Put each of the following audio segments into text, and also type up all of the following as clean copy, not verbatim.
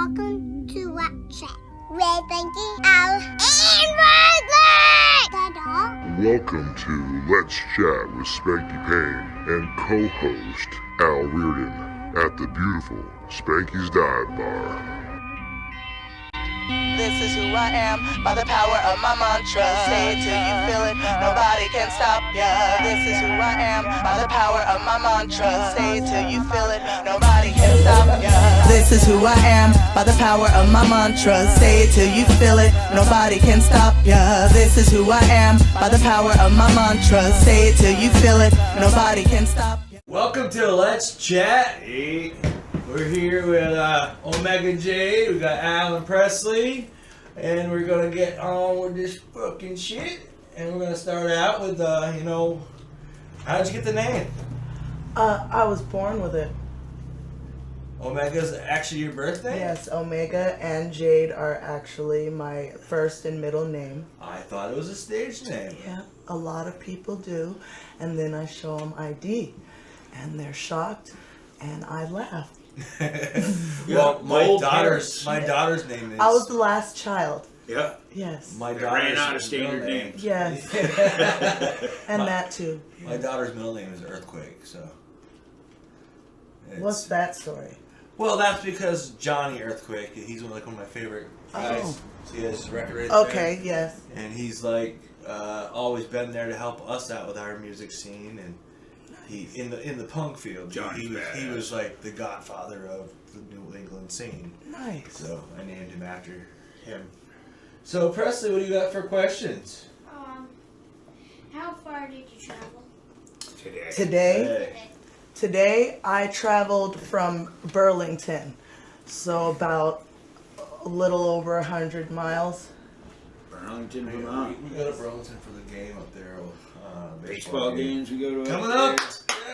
welcome to Let's Chat with Spanky, Al, and PRESLEY! Ta-da! Welcome to Let's Chat with Spanky Payne and co-host Al Reardon at the beautiful Spanky's Dive Bar. This is who I am, by the power of my mantra. Say it till you feel it, nobody can stop ya. This is who I am, by the power of my mantra. Say it till you feel it, nobody can stop ya. This is who I am, by the power of my mantra. Say it till you feel it, nobody can stop ya. This is who I am, by the power of my mantra. Say it till you feel it, nobody can stop ya. Welcome to Let's Chat. We're here with Omega Jade, we got Al and Presley, and we're gonna get on with this fucking shit. And we're gonna start out with, how'd you get the name? I was born with it. Omega's actually your birthday? Yes, Omega and Jade are actually my first and middle name. I thought it was a stage name. Yeah, a lot of people do. And then I show them ID, and they're shocked, and I laugh. Well, my daughter's name is... I was the last child. Yeah. Yes. My They daughter's ran out of middle standard name. names. Yes. And that too. My daughter's middle name is Earthquake, so... What's that story? Well, that's because Johnny Earthquake, he's one of my favorite guys. Oh. So he has his record right there. Okay, yes. And he's like always been there to help us out with our music scene, and he in the punk field. Johnny's he badass. was like the godfather of the New England scene. Nice. So I named him after him. So Presley, what do you got for questions? How far did you travel? Today I traveled from Burlington, so about a little over 100 miles. Burlington, We Vermont. go to Burlington for the game up there. Baseball games we go to. Coming up.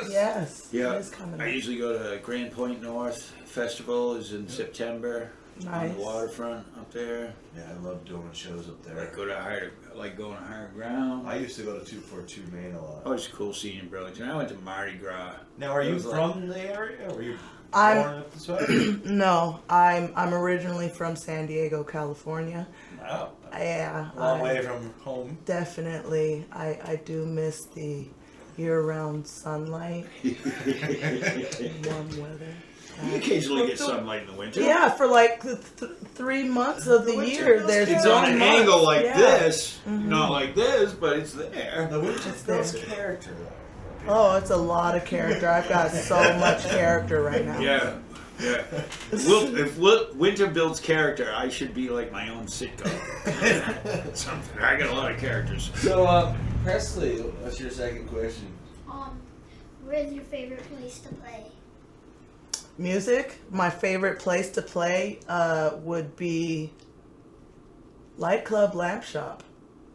Yes. Yeah. It is coming I up. usually go to Grand Point North Festival is in September. Nice. On the waterfront up there. Yeah, I love doing shows up I there. go to like going to higher ground. I used to go to 242 Main a lot. Oh, it's cool seeing in Burlington. I went to Mardi Gras. Now, are It you was from the area? Or were you I'm- born up this way? No, I'm originally from San Diego, California. Wow. Yeah, Long way from home. definitely. I do miss the year-round sunlight, warm weather. You occasionally get sunlight in the winter. Yeah, for like 3 months of the year, there's It's on an months. angle like Yeah. this, not like this, but it's there. The winter It's there. builds character, though. Oh, it's a lot of character. I've got so much character right now. Yeah. Yeah. If winter builds character, I should be like my own sitcom. Something. I got a lot of characters. So, Presley, what's your second question? Where's your favorite place to play? Music, my favorite place to play would be Light Club Lamp Shop.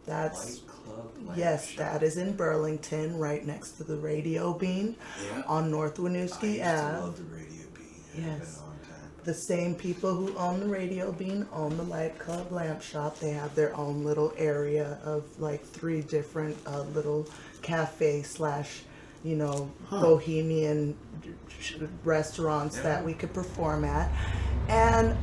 That's Light Club Lamp yes, Shop. that is in Burlington, right next to the Radio Bean Yeah. on North I Winooski used to Ave. love the Radio Bean. It's Yes. been a long time. The same people who own the Radio Bean own the Light Club Lamp Shop. They have their own little area of like 3 different little cafe slash, bohemian restaurants that we could perform at. And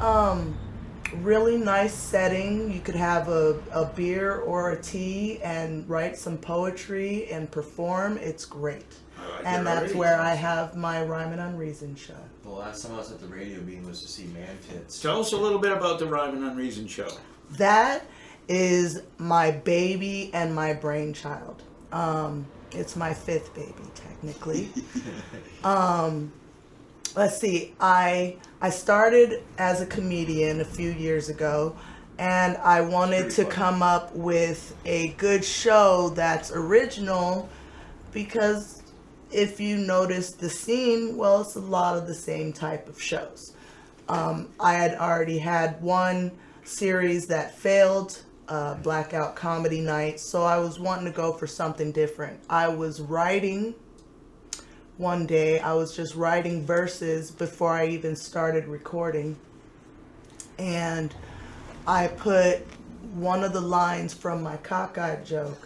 really nice setting. You could have a beer or a tea and write some poetry and perform. It's great. I like And it that's already. where I have my Rhyme and Unreason show. The last time I was at the Radio Bean was to see Man Tits. Tell us a little bit about the Rhyme and Unreason show. That is my baby and my brainchild. It's my 5th baby, technically. Let's see. I started as a comedian a few years ago, and I wanted to come up with a good show that's original, because if you notice the scene, well, it's a lot of the same type of shows. I had already had one series that failed, Blackout Comedy Night, so I was wanting to go for something different. I was writing one day, I was just writing verses before I even started recording, and I put one of the lines from my cockeyed joke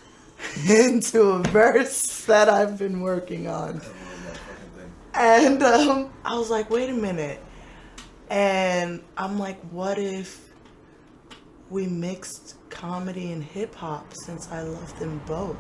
into a verse that I've been working on. I love that fucking thing. And I was like, wait a minute. And I'm like, what if we mixed comedy and hip hop, since I love them both?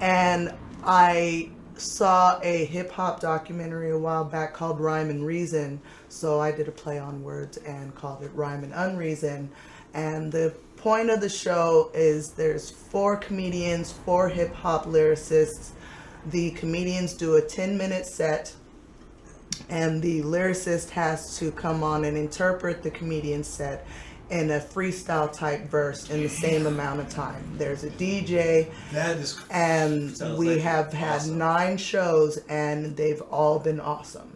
And I saw a hip hop documentary a while back called Rhyme and Reason, so I did a play on words and called it Rhyme and Unreason. And the point of the show is there's 4 comedians, 4 hip hop lyricists. The comedians do a 10-minute set, and the lyricist has to come on and interpret the comedian's set in a freestyle type verse in the same amount of time. There's a DJ, That is, and sounds we like have had awesome. 9 shows, and they've all been awesome.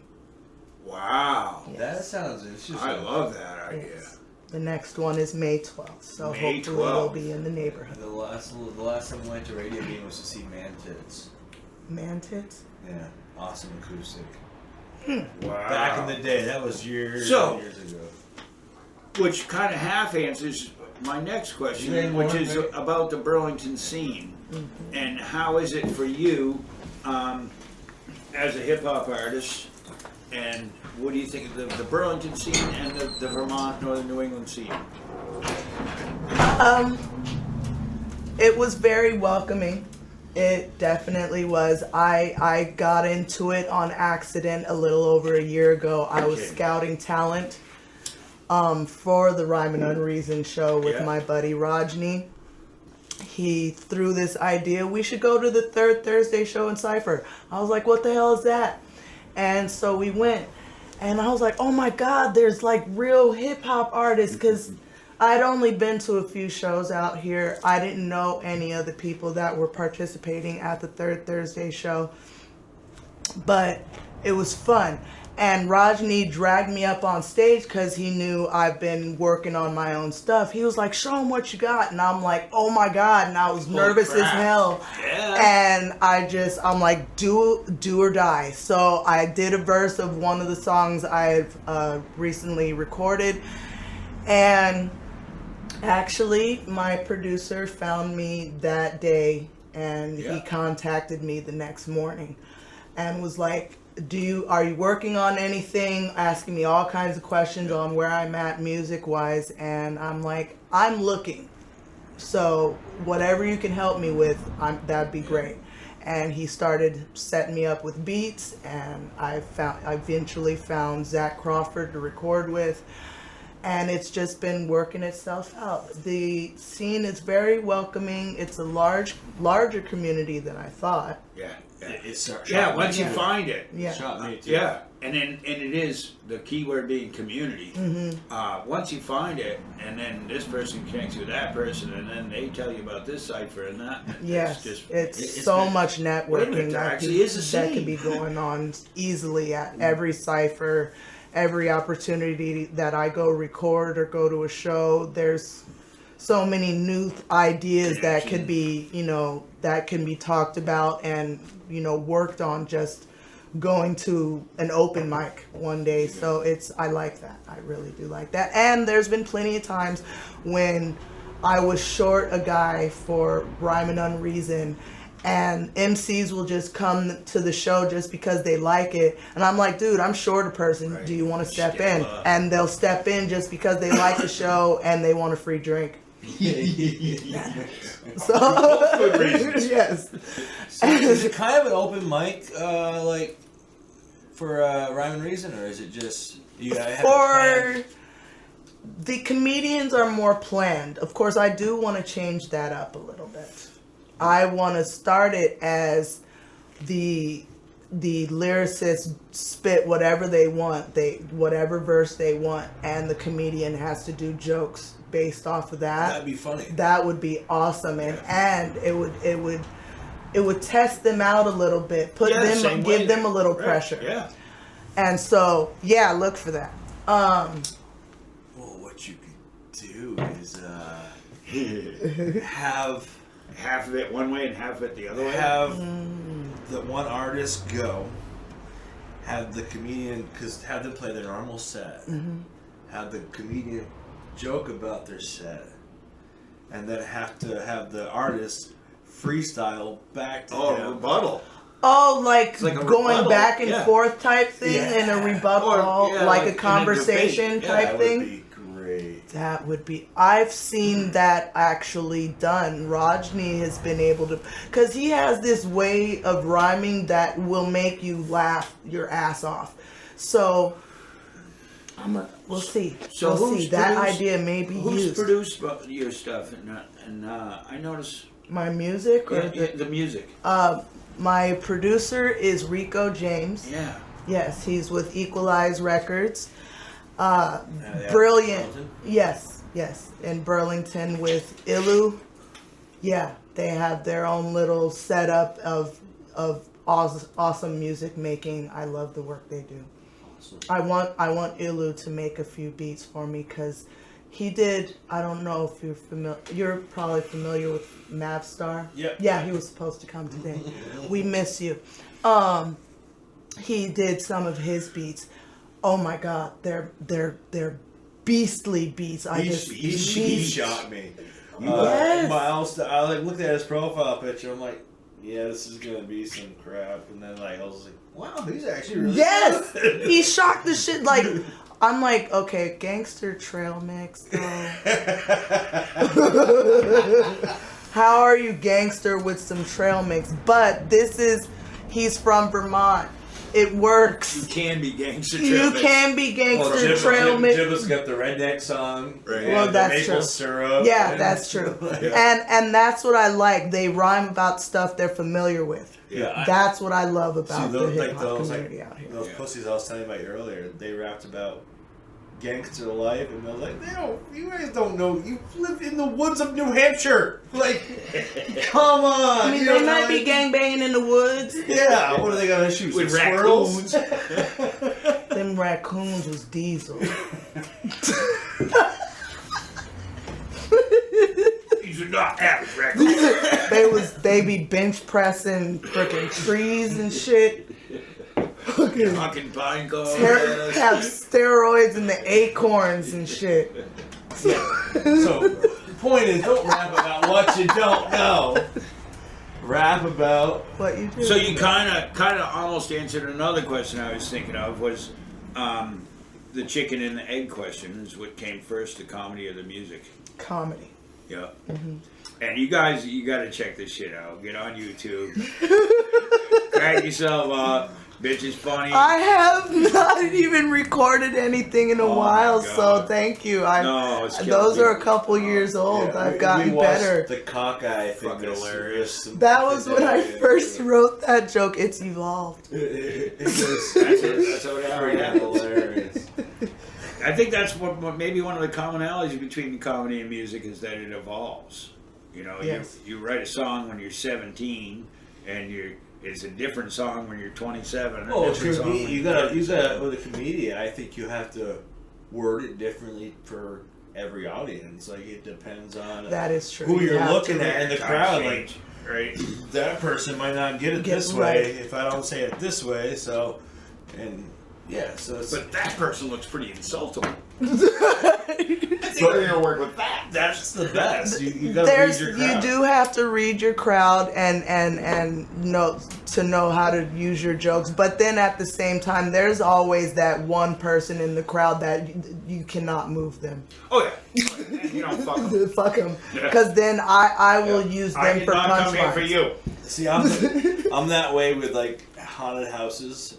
Wow. that sounds. It's just. I love that idea. Yes. The next one is May 12th, so May hopefully we'll 12th. be in the neighborhood. The last time we went to Radio Bean was to see Man Tits. Man tits? Yeah, awesome acoustic. Wow. Back in the day, that was years So- and years ago. Which kind of half answers my next question, You ain't which more, is right? about the Burlington scene. And how is it for you as a hip hop artist? And what do you think of the Burlington scene and the Vermont, Northern New England scene? It was very welcoming. It definitely was. I got into it on accident a little over a year ago. I was Okay. scouting talent for the Rhyme and Unreason show with Yeah. my buddy Rajni. He threw this idea, we should go to the third Thursday show in Cypher. I was like, what the hell is that? And so we went, and I was like, oh my God, there's like real hip hop artists, because I'd only been to a few shows out here. I didn't know any of the people that were participating at the third Thursday show, but it was fun. And Rajni dragged me up on stage because he knew I've been working on my own stuff. He was like, show him what you got. And I'm like, oh my God. And I was nervous as crap. hell. Yeah. And I'm like, do or die. So I did a verse of one of the songs I've recently recorded. And actually, my producer found me that day, and Yeah. he contacted me the next morning and was like, are you working on anything? Asking me all kinds of questions on where I'm at music wise. And I'm like, I'm looking. So whatever you can help me with, that'd be great. And he started setting me up with beats, and I eventually found Zach Crawford to record with. And it's just been working itself out. The scene is very welcoming. It's a larger community than I thought. Yeah. It's shot Yeah, me once you too. find it. Yeah. Shot me too. Yeah, and it is the key word being community. Once you find it, and then this person connects you with that person, and then they tell you about this cipher and that. Yes, just it's it's so been- much Wait a networking minute, there that actually is a that scene. can be going on easily at every cipher, every opportunity that I go record or go to a show. There's so many new ideas that could be, that can be talked about and, worked on just going to an open mic one day. So I like that. I really do like that. And there's been plenty of times when I was short a guy for Rhyme and Unreason, and MCs will just come to the show just because they like it. And I'm like, dude, I'm short a person. Right. Do you want to step Step in? up. And they'll step in just because they like the show and they want a free drink. So, good reasons. yes. So is it kind of an open mic, like for Rhyme and Reason, or is it just you gotta have it For planned? the comedians are more planned. Of course, I do want to change that up a little bit. I want to start it as the lyricists spit whatever they want, whatever verse they want, and the comedian has to do jokes based off of that. That'd be funny. That would be awesome, and it would test them out a little bit, give them a little Right. pressure. Yeah. And so, yeah, look for that. Well, what you could do is have Half of it one way and half of it the other way. have the one artist go, have the comedian, have them play their normal set, have the comedian joke about their set, and then have to have the artist freestyle back to him. rebuttal. Oh, like, It's like a going rebuttal, back and yeah. forth type thing, Yeah. and a rebuttal, Or, yeah, like like a in a conversation debate. type That thing. would be great. That would be. I've seen that actually done. Rajni has been able to, because he has this way of rhyming that will make you laugh your ass off. So, we'll see. So we'll who's see. That produced- idea may be Who's used. produced your stuff? And I noticed My music or the music. my producer is Rico James. Yeah. Yes, he's with Equalize Records. Yeah, Brilliant. Burlington. Yes. In Burlington with Ilu. Yeah, they have their own little setup of awesome music making. I love the work they do. Awesome. I want Ilu to make a few beats for me because he did. I don't know if you're familiar. You're probably familiar with Mavstar. Yep. Yeah, he was supposed to come today. We miss you. He did some of his beats. Oh my God, they're beastly beats. He shot me. Yes. Miles, I like looked at his profile picture. I'm like, yeah, this is gonna be some crap. And then like I was like, wow, he's actually really Yes, good. he shocked the shit. Like, I'm like, okay, gangster trail mix though. How are you gangster with some trail mix? But he's from Vermont. It works. You can be gangster. You can be gangster trail mix. Jibba's got the redneck song. Right. Well, and that's the maple true. syrup. Yeah, and- that's true. Yeah. And that's what I like. They rhyme about stuff they're familiar with. Yeah, That's what I love about those, the like hip hop those, community out here. those pussies I was telling you about earlier. They rapped about gangster life, and I was like, you guys don't know. You live in the woods of New Hampshire. Like, come on. I mean, you they know, might like- be gangbanging in the woods. Yeah, what are they gonna shoot? With some squirrels? Them raccoons was diesel. These are not average records. They be bench pressing freaking trees and shit. Fucking pine cones. Have steroids in the acorns and shit. So, the point is, don't rap about what you don't know. Rap about. What you do? So you kind of almost answered another question I was thinking of was the chicken and the egg question is what came first, the comedy or the music? Comedy. Yeah. And you guys, you got to check this shit out. Get on YouTube. Crack yourself up. Bitch is funny. I have not even recorded anything in a Oh my while, God. so thank you. No, it's Those killing are me. a couple years old. Yeah, I've gotten we watched better. The cockeye thing. Fucking hilarious. That was when I first wrote that joke. It's evolved. It That's what pretty happened. hilarious. I think that's what maybe one of the commonalities between comedy and music is that it evolves. You know, Yes. you write a song when you're 17, and it's a different song when you're 27. Oh, a different song when you you're gotta 37. with a comedian. I think you have to word it differently for every audience. Like it depends on That is true. who You you're have looking to- at in the Times crowd. change, Like right? that person might not get it Get this right. way if I don't say it this way. So, and yeah, so it's But that person looks pretty insultable. I think we're gonna work with that. that's the best. You gotta read your crowd. You do have to read your crowd and know how to use your jokes, but then at the same time there's always that one person in the crowd that you cannot move them. Oh yeah, you don't fuck 'em. Fuck them, because then I will use I them did for not come here for punchlines. you. See, I'm that way with like haunted houses.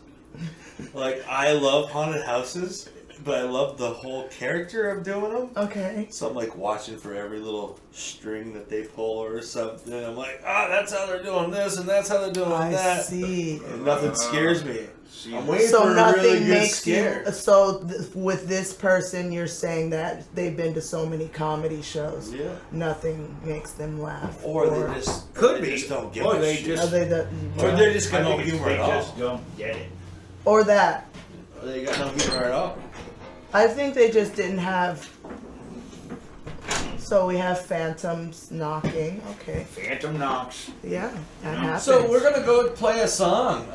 Like I love haunted houses, but I love the whole character of doing them. Okay. So I'm like watching for every little string that they pull or something. I'm like, that's how they're doing this, and that's how they're doing I that. see. And nothing scares me. See, I'm waiting So for a nothing really good makes scare. you. So with this person, you're saying that they've been to so many comedy shows. Yeah. Nothing makes them laugh. Or they just Could they be. just don't give Or a they shit. just- Are they the, Or they're just got I no think it's humor they at all. just don't get it. or that. Or they got no humor at all. I think they just didn't have. So we have phantoms knocking. Okay. Phantom knocks. Yeah, that happens. So we're gonna go play a song.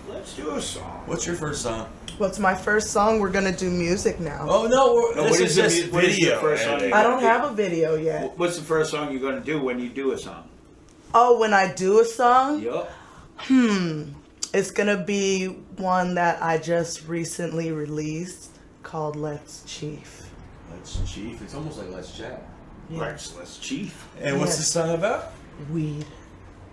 Let's do a song. What's your first song? What's my first song? We're gonna do music now. Oh no, No, this what is is the just mu- what is the video. first song? I don't have a video yet. What's the first song you're gonna do when you do a song? Oh, when I do a song, Yup. It's gonna be one that I just recently released called Let's Chief. Let's Chief. It's almost like Let's Chat. Let's Chief. And what's Yes. the song about? Weed.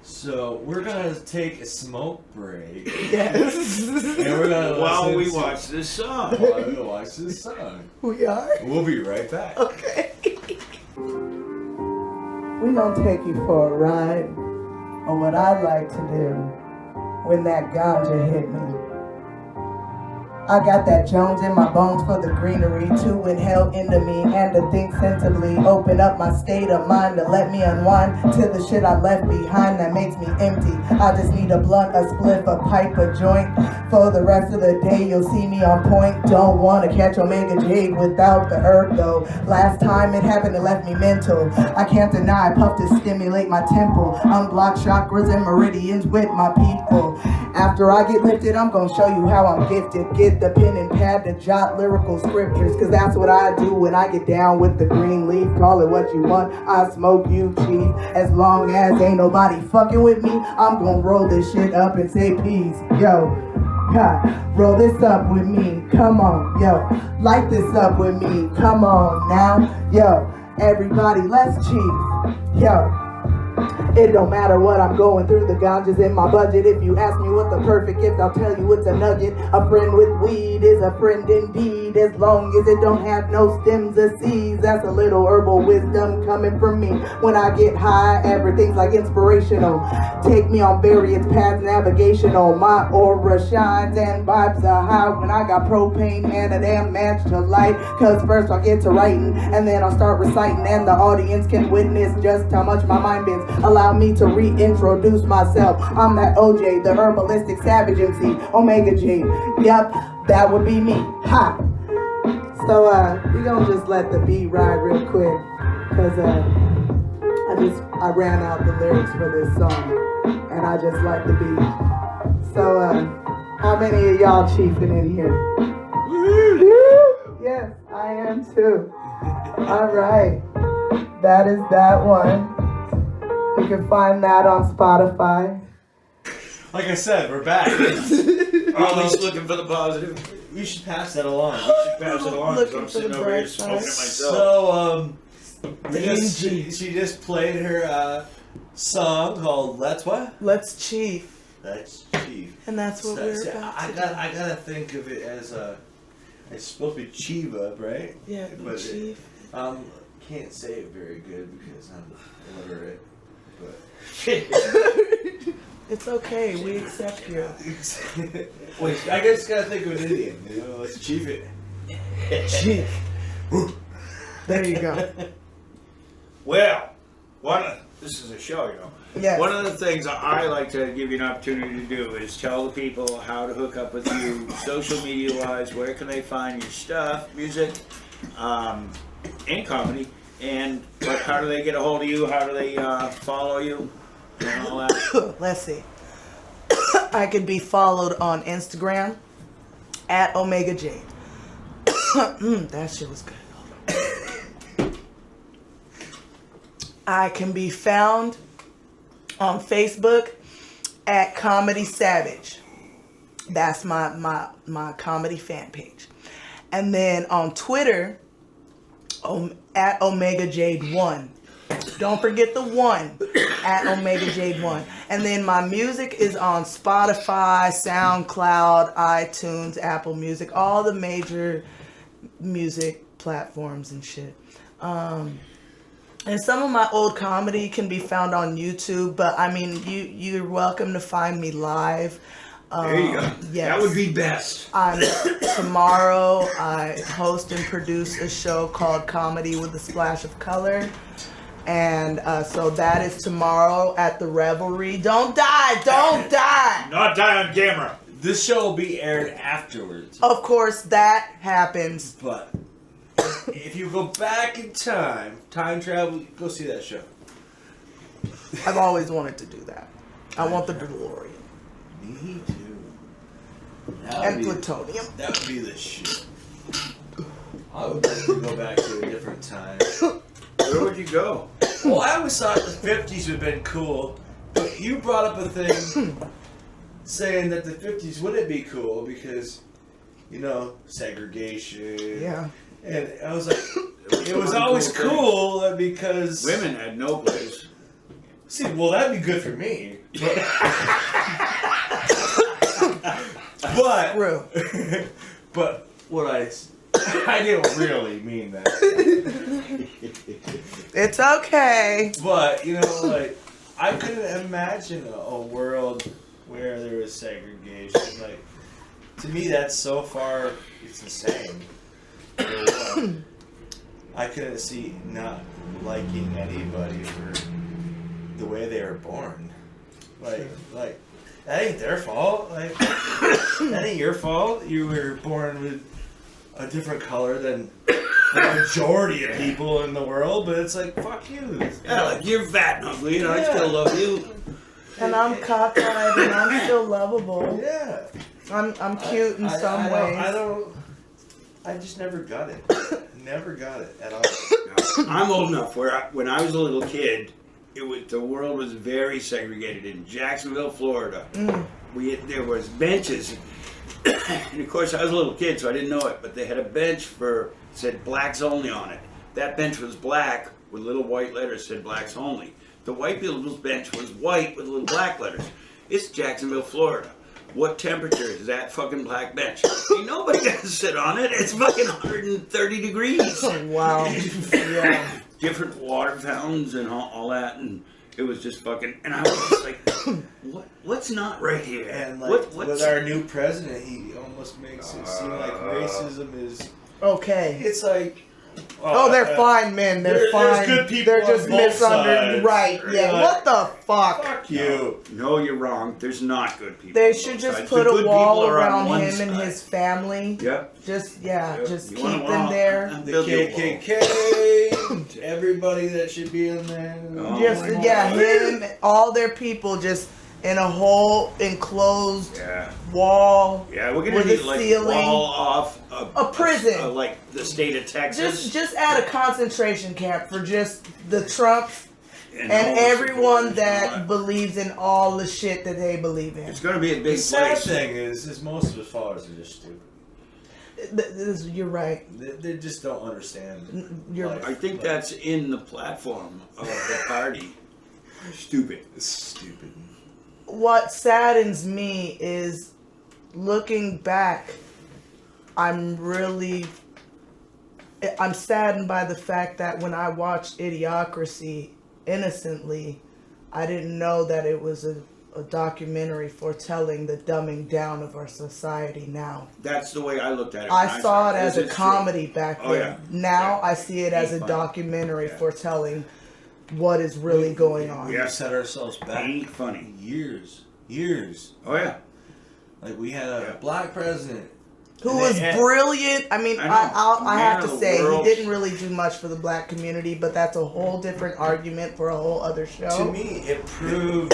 So we're gonna take a smoke break, Yes. and we're gonna While we listen to- watch this song. While we watch this song. We are? We'll be right back. Okay. We gonna take you for a ride on what I'd like to do when that ganja hit me. I got that Jones in my bones for the greenery to inhale into me and to think sensibly. Open up my state of mind to let me unwind to the shit I left behind that makes me empty. I just need a blunt, a spliff, a pipe, a joint. For the rest of the day you'll see me on point. Don't wanna catch Omega Jade without the herb though. Last time it happened it left me mental. I can't deny I puff to stimulate my temple. Unblock chakras and meridians with my people. After I get lifted I'm gonna show you how I'm gifted. Get the pen and pad to jot lyrical scriptures, cause that's what I do when I get down with the green leaf. Call it what you want, I smoke you chief. As long as ain't nobody fucking with me, I'm gonna roll this shit up and say peace. Yo, God, roll this up with me, come on, yo. Light this up with me, come on now, yo. Everybody, let's chief, yo. It don't matter what I'm going through, the ganja's in my budget. If you ask me what the perfect gift, I'll tell you it's a nugget. A friend with weed is a friend indeed, as long as it don't have no stems or seeds. That's a little herbal wisdom coming from me. When I get high, everything's like inspirational. Take me on various paths navigational. My aura shines and vibes are high when I got propane and a damn match to light. Cause first I'll get to writing and then I'll start reciting, and the audience can witness just how much my mind bends. Allow me to reintroduce myself. I'm that OJ, the herbalistic savage MC, Omega Jade. Yep, that would be me. Ha! So we gonna just let the beat ride real quick, cause I ran out the lyrics for this song, and I just like the beat. So how many of y'all chiefing in here? Woo! Yes, I am too. All right, that is that one. You can find that on Spotify. Like I said, we're back. Always looking for the positive. We should pass that along. I should pass it along because I'm sitting over here smoking it myself. So, she just played her song called Let's What? Let's Chief. Let's Chief. And that's what we're about I to do. gotta think of it as it's supposed to be Chiva, right? Yeah, But Chief. Can't say it very good because I'm illiterate. But It's okay, we accept you. wait, I just gotta think of an Indian. You know, let's achieve it. Chief. There you go. Well, this is a show, you know. Yes. One of the things I like to give you an opportunity to do is tell the people how to hook up with you, social media wise. Where can they find your stuff, music, and comedy? And like, how do they get a hold of you? How do they follow you? And all that. Let's see. I can be followed on Instagram at Omega Jade. That shit was good. I can be found on Facebook at Comedy Savage. That's my comedy fan page. And then on Twitter, at Omega Jade 1. Don't forget the 1 at Omega Jade 1. And then my music is on Spotify, SoundCloud, iTunes, Apple Music, all the major music platforms and shit. And some of my old comedy can be found on YouTube, but I mean, you're welcome to find me live. There you go. Yes. That would be best. Tomorrow, I host and produce a show called Comedy with a Splash of Color. And so that is tomorrow at the Revelry. Don't die! Don't die! Not die on camera. This show will be aired afterwards. Of course, that happens. But if you go back in time travel, go see that show. I've always wanted to do that. I want the DeLorean. Me too. And plutonium. That would be the shit. I would like to go back to a different time. Where would you go? Well, I always thought the 50s would have been cool, but you brought up a thing saying that the 50s wouldn't be cool because, you know, segregation. Yeah. And I was like, it was always cool because Women had no place. See, well, that'd be good for me. But, True. but what I didn't really mean that. It's okay. But, you know, like, I couldn't imagine a world where there was segregation. Like, to me, that's so far, it's insane. I couldn't see not liking anybody for the way they were born. Like, that ain't their fault. Like, that ain't your fault. You were born with a different color than the majority of people in the world, but it's like, fuck you. Yeah, like, you're fat and ugly, and I still love you. And I'm cockeyed and I'm still lovable. Yeah. I'm cute in some ways. I just never got it. Never got it at all. I'm old enough where when I was a little kid, the world was very segregated. In Jacksonville, Florida, there was benches, and of course I was a little kid, so I didn't know it. But they had a bench said blacks only on it. That bench was black with little white letters said blacks only. The white people's bench was white with little black letters. It's Jacksonville, Florida. What temperature is that fucking black bench? Ain't nobody gonna sit on it. It's fucking 130 degrees. Wow. Yeah. Different water fountains and all that, and it was just fucking. And I was just like, what's not right here? And like, what's with our new president, he almost makes it seem like racism is Okay. It's like. Oh, they're fine men. They're fine. There's good people They're just on both misunderstood. sides. Right. Yeah. Like, What the fuck? Fuck you. No, you're wrong. There's not good people. They on should both just sides. put The a good wall people are on around one him side. and his family. Yep. Just Yep. just You keep wanna them wrong- there. The build your wall. KKK, everybody that should be in there. Oh, Just my yeah, God. him, all their people just in a whole enclosed Yeah. wall. Yeah, we're gonna With need a like ceiling. wall off A prison. like the state of Texas. Just add a concentration camp for just the Trumps and and all the everyone supporters and all that believes in all the shit that they believe in. It's gonna be a The big sad place. thing is most of his followers are just stupid. You're right. They just don't understand. You're life. I think that's in the platform of the party. Stupid. It's stupid. What saddens me is looking back, I'm saddened by the fact that when I watched Idiocracy innocently, I didn't know that it was a documentary foretelling the dumbing down of our society now. That's the way I looked at it. I saw it as a This is comedy back then. Oh, yeah. Now Yeah. I see it as a Ain't funny. documentary Yeah. foretelling what is really going on. Yeah. We set ourselves true. back Ain't funny. years. Oh yeah. Like we had a Yeah. black president Who And was they had- brilliant. I mean, I know. I Man have of to the say, world. he didn't really do much for the black community, but that's a whole different argument for a whole other show. To me, it proved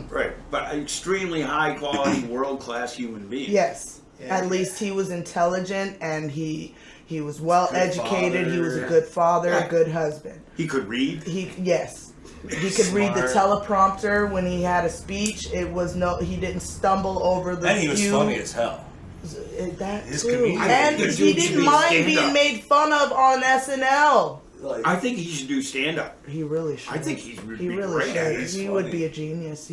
Right. But an extremely high quality, world class human being. Yes. Yeah. At least he was intelligent and he was well Good educated. He was a father. good father, Yeah. a good husband. He could read. Yes. He could read the Smart. teleprompter when he had a speech. He didn't stumble over the and he was few- funny as hell. That His too. comedian. And He he should didn't be mind stand being up. made fun of on SNL. Like, I think he should do stand up. He really should. I think he would He be really great at should. it. He's He would funny. be a genius.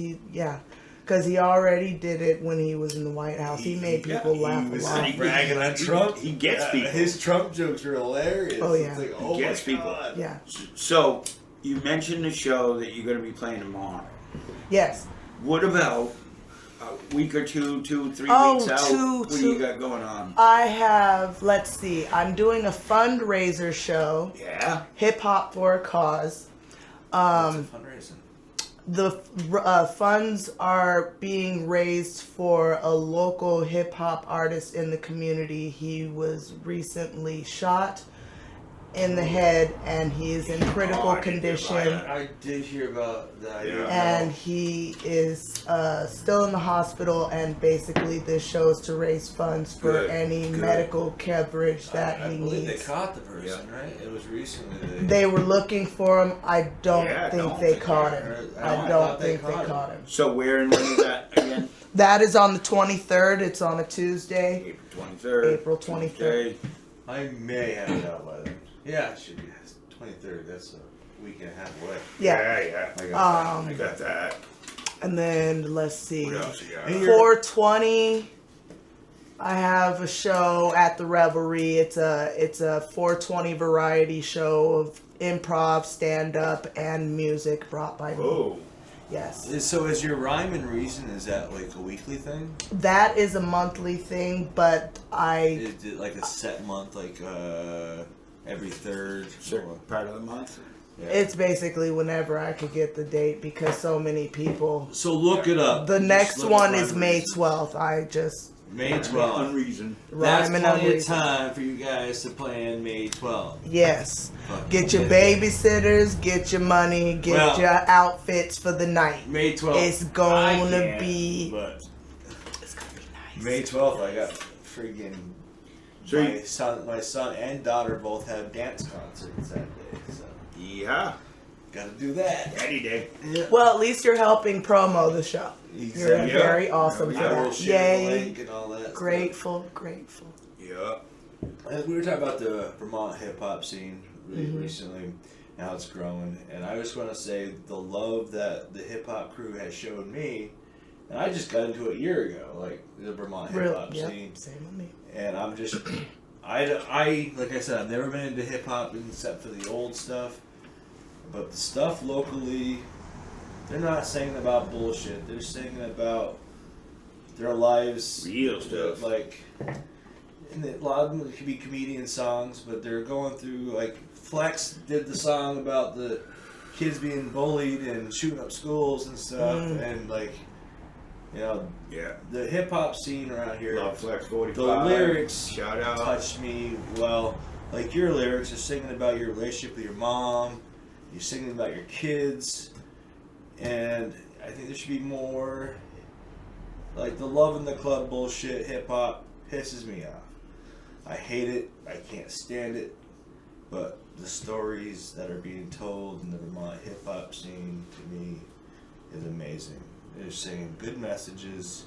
Because he already did it when he was in the White House. He made people he laugh a was lot. He- bragging on he- Trump. he gets people. His Trump jokes are hilarious. Oh, yeah. It's like, He oh gets my people. God. Yeah. So, you mentioned the show that you're going to be playing tomorrow. Yes. What about a week or two, 3 Oh, weeks out? two- What do two- you got going on? I have, let's see, I'm doing a fundraiser show, Yeah. Hip Hop for a Cause. What's a fundraising? The funds are being raised for a local hip hop artist in the community. He was recently shot in the head, and he is in critical condition. I did hear about that. Yeah. And he is still in the hospital, and basically this show is to raise funds for Good, any good. medical coverage that I he believe needs. they caught the person, right? It was recently. They were looking for him. I don't Yeah, think don't they think caught they- him. I I don't thought they think they caught him. caught him. So where and when is that again? That is on the 23rd. It's on a Tuesday. April 23rd. April 23rd. Okay. I may have it out by then. Yeah, it should be 23rd. That's a week and a half away. Yeah. Yeah. I got I got that. And then let's see. What else you got? And 420. I have a show at the Revelry. It's a 420 variety show of improv, stand up, and music brought by me. Oh. Yes. So is your rhyme and reason, is that like a weekly thing? That is a monthly thing, but Is it like a set month, like every third? Certain part of the month. it's basically whenever I could get the date because so many people. So look it up. The Just next look one up is Rhyme May and Reason. 12th. I just May 12th. Unreason. That's rhyme and plenty of unreason. time for you guys to plan May 12th. Yes. Fucking Get your shit. babysitters, get your money, get Well- your outfits for the night. May 12th. It's gonna I can't, be. But It's gonna be nice. May 12th, I got friggin' So my son and daughter both have dance concerts that day. So yeah. gotta do that. Any day. Yeah. Well, at least you're helping promo the show. You're Exactly. very awesome for Yeah, I will that. share the Yay. link and all that. Grateful, grateful. Yeah. And we were talking about the Vermont hip hop scene recently and how it's growing. And I just want to say the love that the hip hop crew has showed me. And I just got into it a year ago, like the Vermont hip Real, hop yep, scene. same with me. And I'm just, I like I said, I've never been into hip hop except for the old stuff. But the stuff locally, they're not singing about bullshit. They're singing about their lives. Real stuff. Like, and a lot of them could be comedian songs, but they're going through, like, Flex did the song about the kids being bullied and shooting up schools and stuff. And, like, you know, Yeah. the hip hop scene around here. Love Flex 45. The lyrics Shout out. touched me well. Like your lyrics are singing about your relationship with your mom. You're singing about your kids. And I think there should be more. Like the love in the club bullshit hip hop pisses me off. I hate it. I can't stand it. But the stories that are being told in the Vermont hip hop scene to me is amazing. They're saying good messages,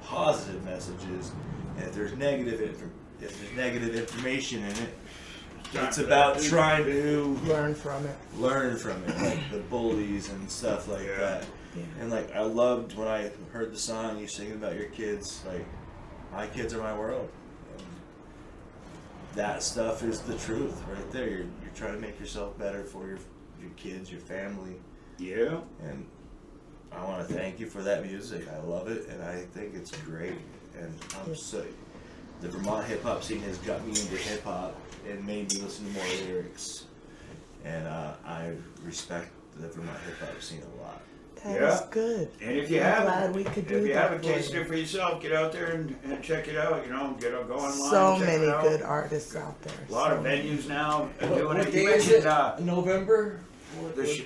positive messages, and if there's negative information in it, it's about trying to Learn from it. learn from it, like the bullies and stuff like that. Yeah. And like I loved when I heard the song you singing about your kids. Like my kids are my world. And that stuff is the truth right there. You're trying to make yourself better for your kids, your family, Yeah. and I want to thank you for that music. I love it, and I think it's great. And I'm so the Vermont hip hop scene has got me into hip hop and made me listen to more lyrics. And I respect the Vermont hip hop scene a lot. That Yeah. is good. And if you I'm haven't, glad we could do if you that haven't for tasted you. it for yourself, get out there and check it out. You know, go online. So check many it out. good artists out there. A lot of So many. venues now are What doing it. day You is mentioned it? November?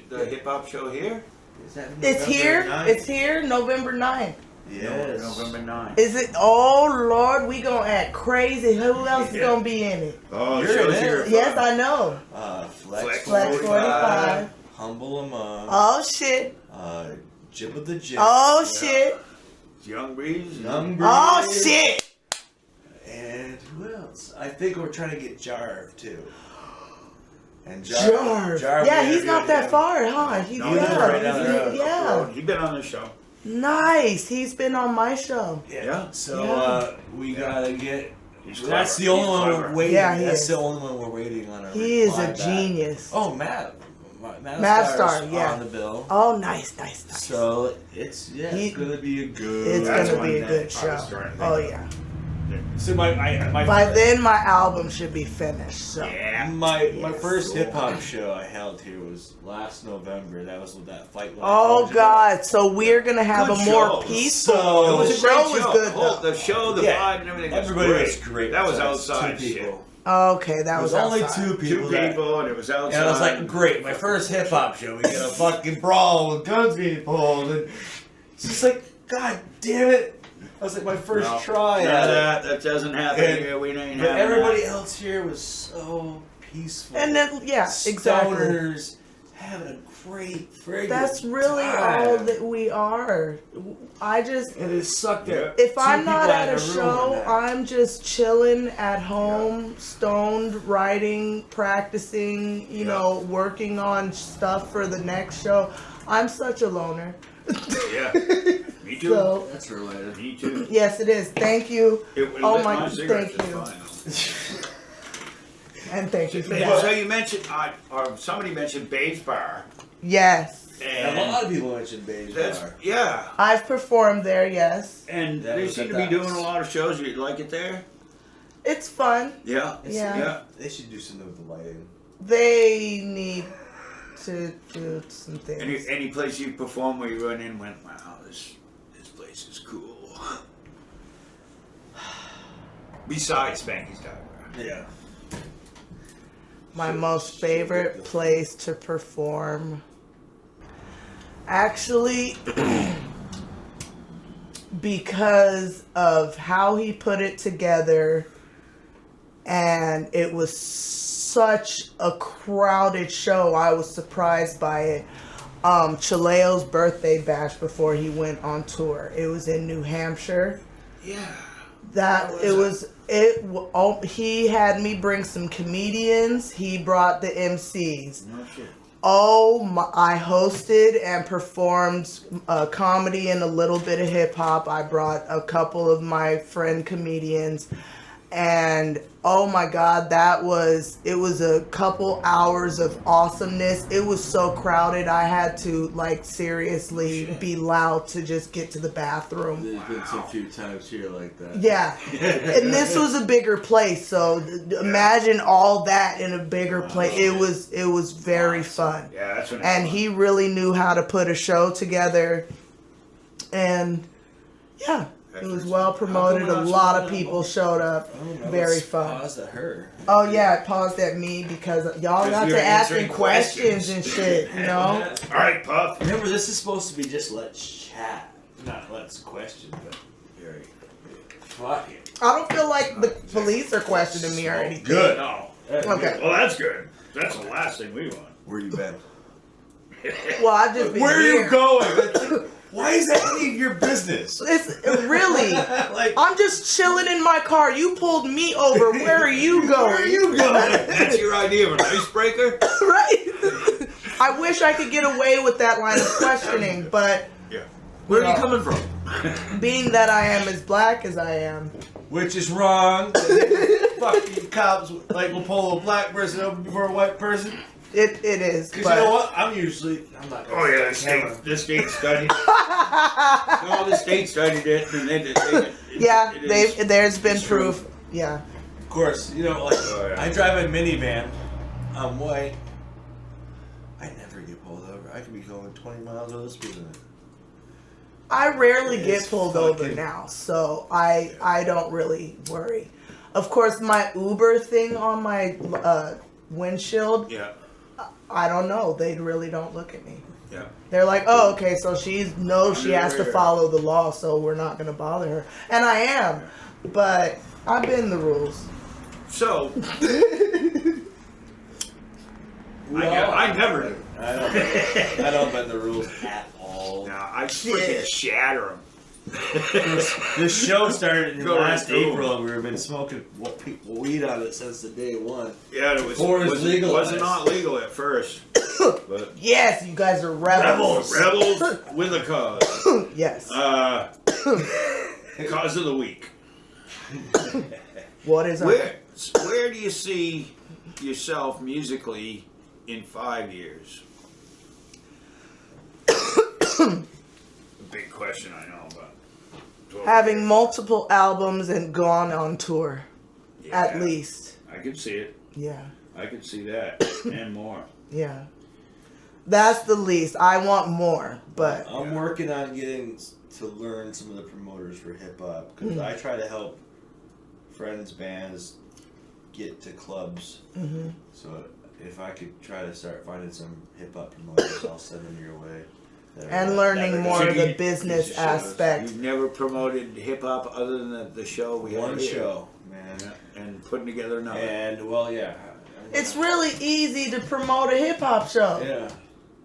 the hip hop show here. Is that It's November here. 9th? It's here, November 9th. Yes. November 9th. Is it? Oh Lord, we gonna act crazy. Who else is Yeah. gonna be in it? Oh, You're show's in here. it. Yes, I know. Flex Flex 45. Humble Among, Oh shit. Jib of the Jib. Oh shit. Young Breeze. Young Oh Breeze. shit. And who else? I think we're trying to get Jarv too. And Jarv. Yeah, he's not that far, huh? He's No, he's yeah. right down he's- there. yeah. He's been on the show. Nice. He's been on my show. Yeah. So Yeah. we gotta get. He's That's clever. the only He's one clever. we're waiting. Yeah, he that's is. the only one we're waiting on. He is reply a back. genius. Oh, Matt. Mavstar, yeah. on the bill. Oh, nice, nice, nice. So it's He- it's gonna be a good. It's That's gonna one be a that good I was show. trying to think Oh of. yeah. So my By then, my album should be finished. So. Yeah. my Yes. first hip hop show I held here was last November. That was with that fight. Like Oh God! So we're gonna have Good a more show. peaceful. So- It was the a great show was good The whole- though. The show, the Yeah. vibe, and everything. Everybody was was great. That was besides outside two shit. people. Okay, that There was was only outside. two people. Two people, and it was outside. And I was like, great, my first hip hop show. We get a fucking brawl with guns being pulled. And it's just like, God damn it. That was like my first try at it. That doesn't happen And- here. We ain't But having everybody that. else here was so peaceful. And then, yeah, exactly. Stoners having a great friggin' That's really time. all that we are. I just, And it sucked that if two I'm not people at in a room show, and that. I'm just chilling at home, stoned, writing, practicing, you know, working on stuff for the next show. I'm such a loner. Yeah. Me too. So, That's related. Me too. yes, it is. Thank you. Oh my- cigarette thank is you. fine. And thank you for So that. you mentioned, or somebody mentioned Babe's Bar. Yes. And A lot of people mentioned Beige that's, Bar. yeah. I've performed there, yes. And That they was seem at to be that. doing a lot of shows. You like it there? It's fun. Yeah. Yeah. Yeah. They should do something with the lighting. They need to do some things. Any place you perform where you run in and went, wow, this place is cool. Besides Spanky's Diner. Yeah. My most favorite place to perform. Actually, because of how he put it together, and it was such a crowded show, I was surprised by it. Chileo's birthday bash before he went on tour. It was in New Hampshire. Yeah. He had me bring some comedians. He brought the MCs. No shit. I hosted and performed comedy and a little bit of hip hop. I brought a couple of my friend comedians, and oh my God, it was a couple hours of awesomeness. It was so crowded, I had to seriously be loud to just get to the bathroom. There's been some few times here like that. Yeah, and this was a bigger place, so imagine all that in a bigger place. It was very fun. Yeah, that's what And he really knew how to put a show together, and yeah, it was well promoted. A lot of people showed up. Very fun. Paused at her. Oh yeah, it paused at me because y'all got you're to asking answering questions and questions. shit, you know. All right, Puff. Remember, this is supposed to be just let's chat, not let's question. But fuck it. I don't feel like the police are questioning me or anything. Good. No. Okay. Well, that's good. That's the last thing we want. Where you been? Well, I've just been Where are here. you going? Why is that any of your business? It's really. Like, I'm just chilling in my car. You pulled me over. Where are you going? where are you going? That's your idea of an icebreaker? Right? I wish I could get away with that line of questioning, but Yeah. Where are you No. coming from? being that I am as black as I am, Which is wrong. Fucking cops will pull a black person over before a white person. it is. Because But you know what? I'm not. Oh yeah, the state studied. No, the state studied it, and yeah, it is- there's been it's true. proof. Yeah. Of course, Oh, yeah. I drive a minivan. I'm white. I never get pulled over. I could be going 20 miles over the speed limit. I rarely It's get pulled over fucking- now, so I don't really worry. Of course, my Uber thing on my windshield, Yeah, I don't know. They really don't look at me. yeah. They're like, oh, okay, so she has to follow the law, so we're not going to bother her. And I am, but I bend the rules. So I never do. I don't bend the rules at all. No, I freaking shatter them. This show started in Go right last through 'em. April, and we've been smoking weed on it since the day one. Yeah, it Before it's legalized. was not legal at first, but Yes, you guys are rebels. rebels with a cause. Yes. Cause of the week. What is Where do you see yourself musically in 5 years? A big question, I know, but having multiple albums and gone on tour, at Yeah, least. I can see it. Yeah. I can see that and more. Yeah. That's the least. I want more, but I'm working on getting to learn some of the promoters for hip hop because I try to help friends, bands get to clubs. Mm-hmm. So if I could try to start finding some hip hop promoters, I'll send them your way. And learning more of So the you- business shows. aspect. You've never promoted hip hop other than the show we had One here. show, man. And putting together another. And well, yeah. It's really easy to promote a hip hop show. Yeah.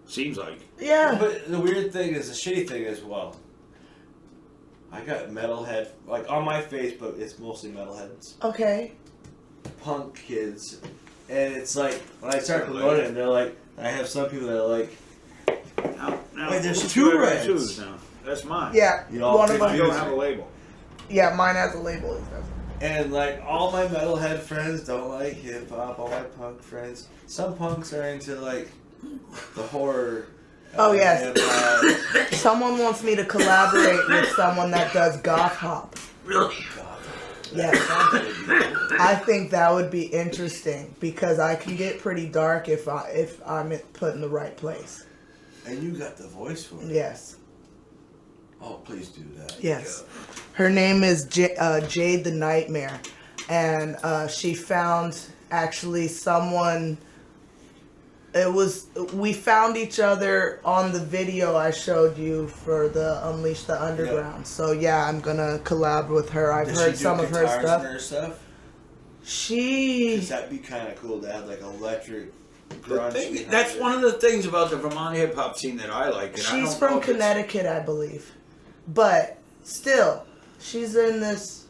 Seems like. Yeah. But the weird thing is, the shitty thing as well. I got metalhead, like on my Facebook, it's mostly metalheads, Okay. punk kids, and it's like when I start promoting them, they're like, I have some people that are like, Now, wait, there's who's two your reds. shoes now. That's mine. Yeah. You all One of I them. don't have a label. Yeah, mine has a label. and like all my metalhead friends don't like hip hop. All my punk friends, some punks are into like the horror. Oh, yes. hip-hop. Someone wants me to collaborate with someone that does goth hop. Really? Yes. I think that would be interesting because I can get pretty dark if I'm put in the right place. And you got the voice for it. Yes. Oh, please do that. Yes. Her name is Jade the Nightmare, and she found actually someone. We found each other on the video I showed you for the Unleash the Underground. So yeah, I'm gonna collab with her. I've heard some of her guitars stuff. and her stuff? She. 'Cause that'd be kind of cool to have like electric grunge. behind That's it. one of the things about the Vermont hip hop scene that I like. And I She's don't from know if it's- Connecticut, I believe, but still, she's in this,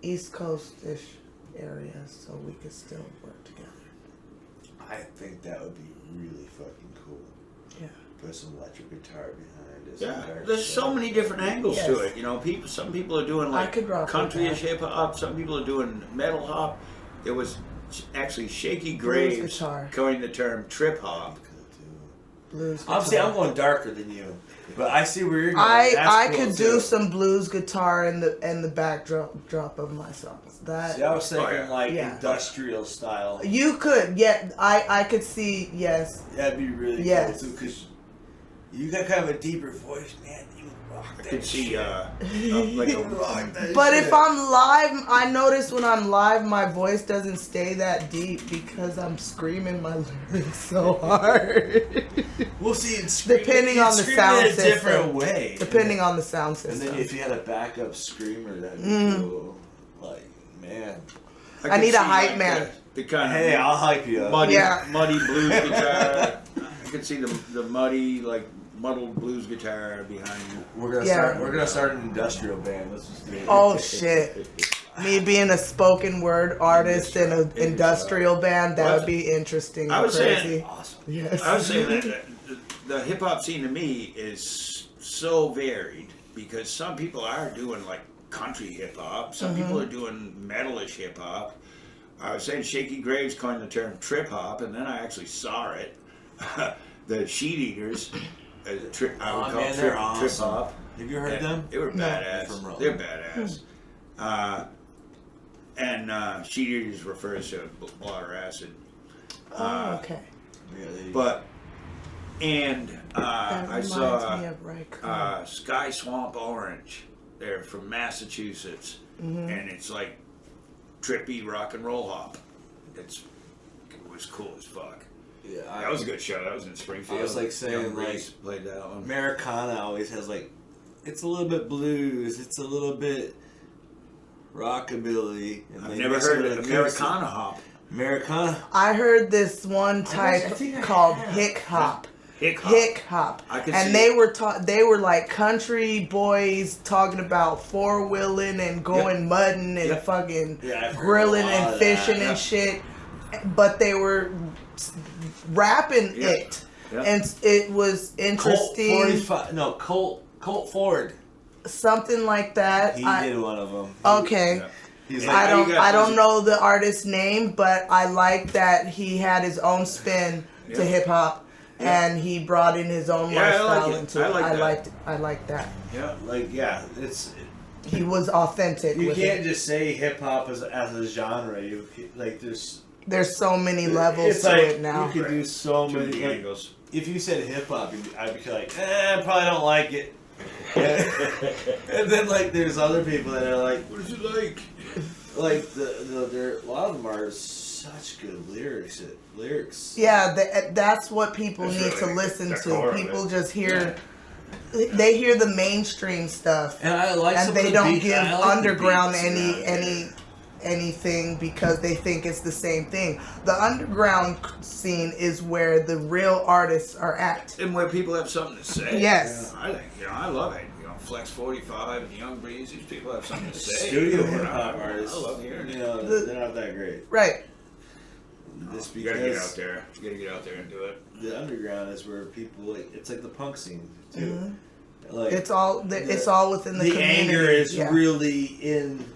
East Coast-ish area, so we could still work together. I think that would be really fucking cool. Yeah. Put some electric guitar behind it. Yeah, there's so many different angles to Yes. it. Some people are doing I like could rock with country-ish that. hip hop. Some people are doing metal hop. There was actually Shaky Blues Graves guitar. coined the term trip hop. Blues Obviously, guitar. I'm going darker than you, but I see where you're going. I That's cool could too. do some blues guitar in the backdrop of my songs. That See, I was thinking yeah. like Yeah. industrial style. you could, yeah. I could see, yes. That'd be really Yes. cool too, because you got kind of a deeper voice, man. You rock I that could see shit. like You a rock that But shit. if I'm live, I notice when I'm live, my voice doesn't stay that deep because I'm screaming my lyrics so hard. We'll see. It's screaming, Depending on the screaming sound in a different system. way. Depending on the sound And system. then if you had a backup screamer, that'd be Mm. cool. Like, man. I could need a see, hype like, man. The kind Hey, of I'll hype you up. muddy, Yeah. muddy blues guitar. I could see the muddy, like muddled blues guitar behind you. We're gonna start an industrial band. Let's just do it. Oh shit. Me being a spoken word artist in an industrial band, that would be interesting I and was saying- crazy. Awesome. Yes. I was saying that the hip hop scene to me is so varied because some people are doing like country hip hop, some people are doing metalish hip hop. I was saying Shaky Graves coined the term trip hop, and then I actually saw it. The Sheet Eaters, I would call man, trip, they're trip awesome. hop. Have you heard And them? They were No. badass. From Rome. They're badass. And Sheet Eaters refers to water acid. Oh, okay. Yeah, But and That I reminds saw me of Raikou. Sky Swamp Orange. They're from Massachusetts, Mm-hmm. and it's like trippy rock and roll hop. It was cool as fuck. yeah, That was a good show. That was in Springfield. I was, like, saying, Young like, Reese played that one. Americana always has like, it's a little bit blues, it's a little bit rockabilly. And I've they never mix heard it of with Americana hop. Americana. I heard this one type I think I called have. hick hop. Hick hop. Hick hop. I could And see they it. were they were like country boys talking about four wheeling and going mudding and Yep. fucking Yeah, I've heard grilling a lot and of fishing that. and shit. But they were rapping Yeah. it. Yeah. And it was Colt interesting. 45. No, Colt Ford. Something like that. He I- did one of them. okay. Yeah. He's Yeah. like, I How you don't got I don't those- know the artist's name, but I like that he had his own spin to Yeah. hip hop and he brought in his own Yeah, I like lifestyle it. into I it. like that. I liked that. Yeah. like, yeah, it's. He was authentic You with can't it. just say hip hop as a genre. Like, There's so many levels it's to like, it now. You could do so Too many. many Like, angles. if you said hip hop, I'd be like, I probably don't like it. And then like, there's other people that are like, What is it like? like a lot of them are such good lyrics. Yeah, that's what people That's need to really listen the to. core of People it. just hear, they hear the mainstream stuff, And I like and some they of the don't beats. give I like the underground beats around anything because they think it's the same thing. The underground scene is where the real artists are at. And where people have something to say. Yes. I think, I love it. Flex 45 and Young Breeze, these people have something to say. Studio hip hop I artists. love hearing it. They're not that great. Right. Just You gotta get because out there. You gotta get out there and do it. the underground is where people it's like the punk scene too. Mm-hmm. Like It's all within the community. anger is Yeah. really in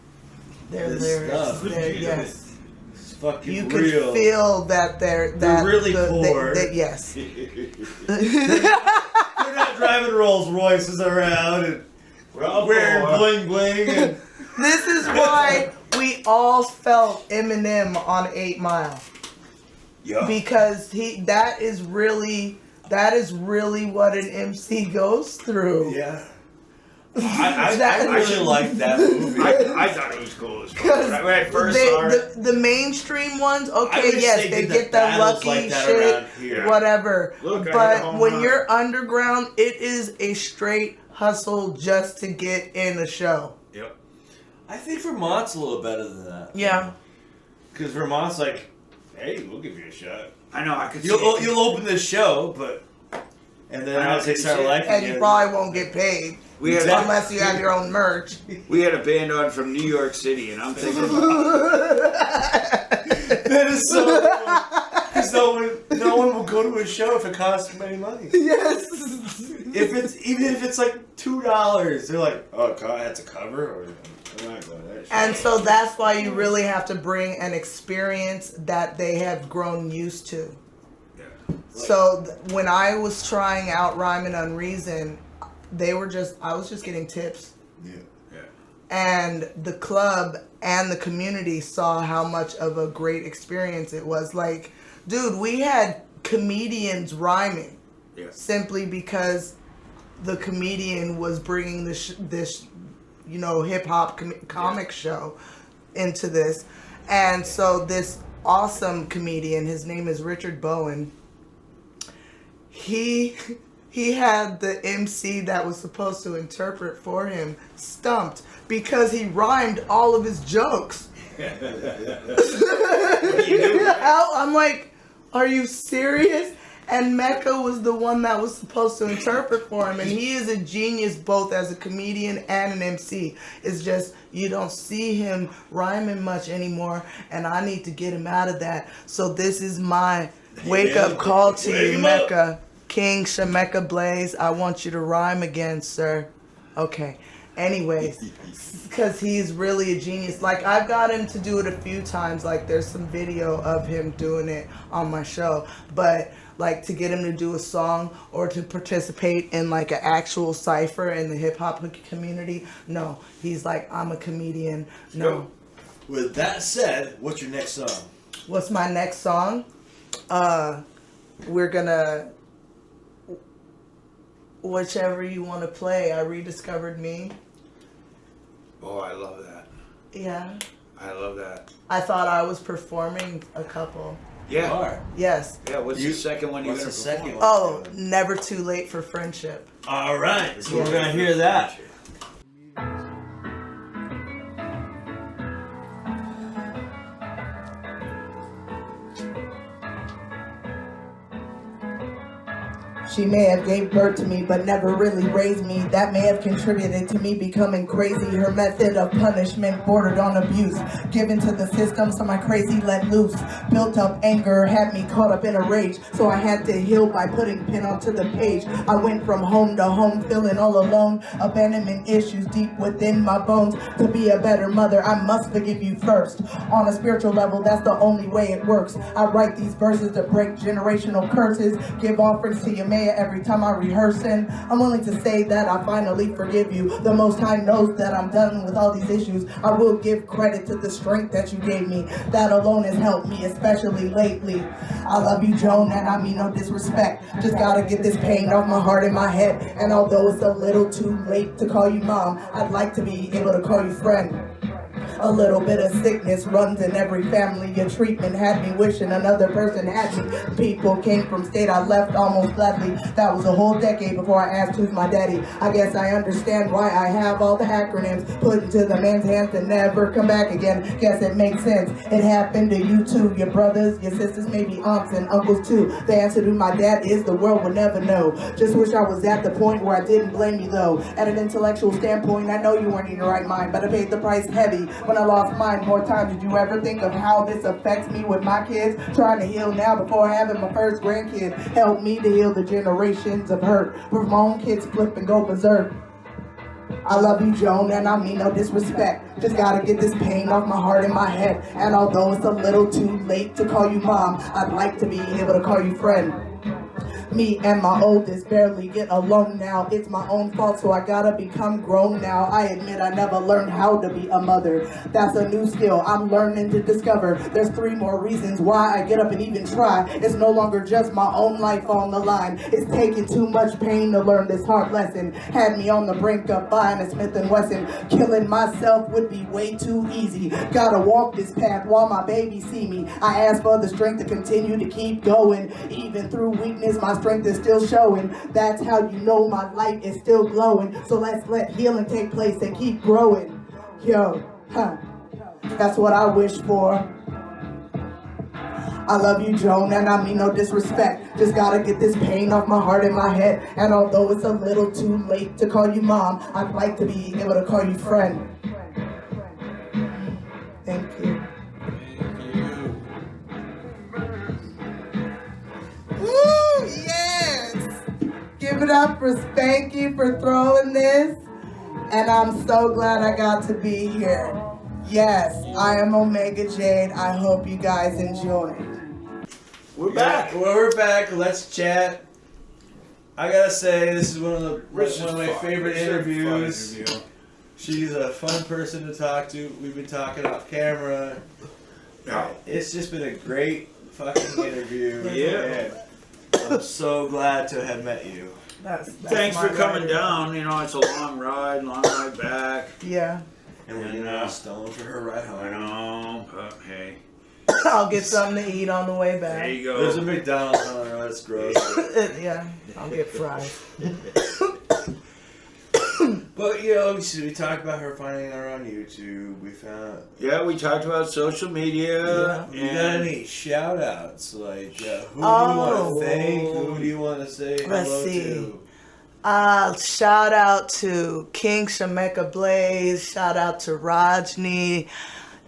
Their this lyrics. stuff. Yes. It's fucking You can real. feel that they're really poor. Yes. They're not driving Rolls Royces around and wearing bling bling. And This is why we all felt Eminem on 8 Mile. yeah. Because that is really what an MC goes through. Yeah. I really liked that movie. I thought it was cool as fuck. Because When I first saw it, the mainstream ones, I okay, wish yes, they they did get the that battles lucky like that shit, around here. whatever. Look, I hit a but home when run. you're underground, it is a straight hustle just to get in a show. yep. I think Vermont's a little better than that. Yeah. Because Vermont's like, hey, we'll give you a shot. I know, I could see You'll it. you'll open the show, but and then I as they could start see it. liking And it, you probably won't get paid We had, Exactly. unless you have your own merch. we had a band on from New York City, and I'm thinking, that is so because no one will go to a show if it costs too any money. Yes. Even if it's like $2, they're like, oh god, that's a cover, or I'm not going to that show. And so that's why you really have to bring an experience that they have grown used to. yeah. So when I was trying out Rhyme and Unreason, I was just getting tips. Yeah. And the club and the community saw how much of a great experience it was. Like, dude, we had comedians rhyming Yeah. simply because the comedian was bringing this hip hop comic show into this. And so this awesome comedian, his name is Richard Bowen, he had the MC that was supposed to interpret for him stumped because he rhymed all of his jokes. I'm like, are you serious? And Mecca was the one that was supposed to interpret for him, and he is a genius both as a comedian and an MC. It's just you don't see him rhyming much anymore, and I need to get him out of that. So this is my wake-up call to Wake you, him up. Mecca. King Shemeka Blaze, I want you to rhyme again, sir. Okay. Anyways, because he's really a genius. Like, I've got him to do it a few times. Like, there's some video of him doing it on my show. But, like, to get him to do a song or to participate in, like, an actual cipher in the hip-hop community, no. He's like, I'm a comedian. No. With that said, what's your next song? What's my next song? We're gonna... Whichever you want to play. I Rediscovered Me. Oh, I love that. Yeah. I love that. I thought I was performing a couple. Yeah. You are. Yes. Yeah, what's the second one you're What's going the to second perform? one? Oh, Never Too Late for Friendship. All right, so Yeah. we're gonna hear that. She may have gave birth to me, but never really raised me. That may have contributed to me becoming crazy. Her method of punishment bordered on abuse. Given to the system, so my crazy let loose. Built up anger, had me caught up in a rage. So I had to heal by putting pen onto the page. I went from home to home, feeling all alone. Abandonment issues deep within my bones. To be a better mother, I must forgive you first. On a spiritual level, that's the only way it works. I write these verses to break generational curses. Give offerings to your mayor every time I rehearsing. I'm willing to say that I finally forgive you. The Most High knows that I'm done with all these issues. I will give credit to the strength that you gave me. That alone has helped me, especially lately. I love you, Joan, and I mean no disrespect. Just gotta get this pain off my heart and my head. And although it's a little too late to call you mom, I'd like to be able to call you friend. A little bit of sickness runs in every family. Your treatment had me wishing another person had me. People came from state I left almost gladly. That was a whole decade before I asked who's my daddy. I guess I understand why I have all the acronyms put into the man's hands to never come back again. Guess it makes sense. It happened to you too. Your brothers, your sisters, maybe aunts and uncles too. The answer to my dad is the world will never know. Just wish I was at the point where I didn't blame you though. At an intellectual standpoint, I know you weren't in your right mind, but I paid the price heavy when I lost mine more times. Did you ever think of how this affects me with my kids? Trying to heal now before having my first grandkid. Help me to heal the generations of hurt where my own kids flip and go berserk. I love you, Joan, and I mean no disrespect. Just gotta get this pain off my heart and my head. And although it's a little too late to call you mom, I'd like to be able to call you friend. Me and my oldest barely get along now. It's my own fault, so I gotta become grown now. I admit I never learned how to be a mother. That's a new skill I'm learning to discover. There's 3 more reasons why I get up and even try. It's no longer just my own life on the line. It's taking too much pain to learn this hard lesson. Had me on the brink of buying a Smith & Wesson. Killing myself would be way too easy. Gotta walk this path while my baby see me. I ask for the strength to continue to keep going. Even through weakness, my strength is still showing. That's how you know my light is still glowing. So let's let healing take place and keep growing. Yo, that's what I wish for. I love you, Joan, and I mean no disrespect. Just gotta get this pain off my heart and my head. And although it's a little too late to call you mom, I'd like to be able to call you friend. Thank you. Woo, yes! Give it up for Spanky for throwing this. And I'm so glad I got to be here. Yes, I am Omega Jade. I hope you guys enjoyed. We're back. Well, we're back. Let's chat. I gotta say, this is one of my favorite interviews. She's a fun person to talk to. We've been talking off camera. Yeah. It's just been a great fucking interview. Yeah. And I'm so glad to have met you. That's Thanks my for coming ride. down. You know, it's a long ride back. Yeah. And we're getting stoned for her ride home. I know, but hey, I'll get something to eat on the way back. there you go. There's a McDonald's on the road. It's gross. Yeah, I'll get fries. But you know, we talked about her finding her on YouTube. We found. Yeah, we talked about social media. Yeah. You got any shout outs? Like, who do you Oh. want to thank? Who do you want to say Let's hello see. to? Shout out to King Shameka Blaze. Shout out to Rajni.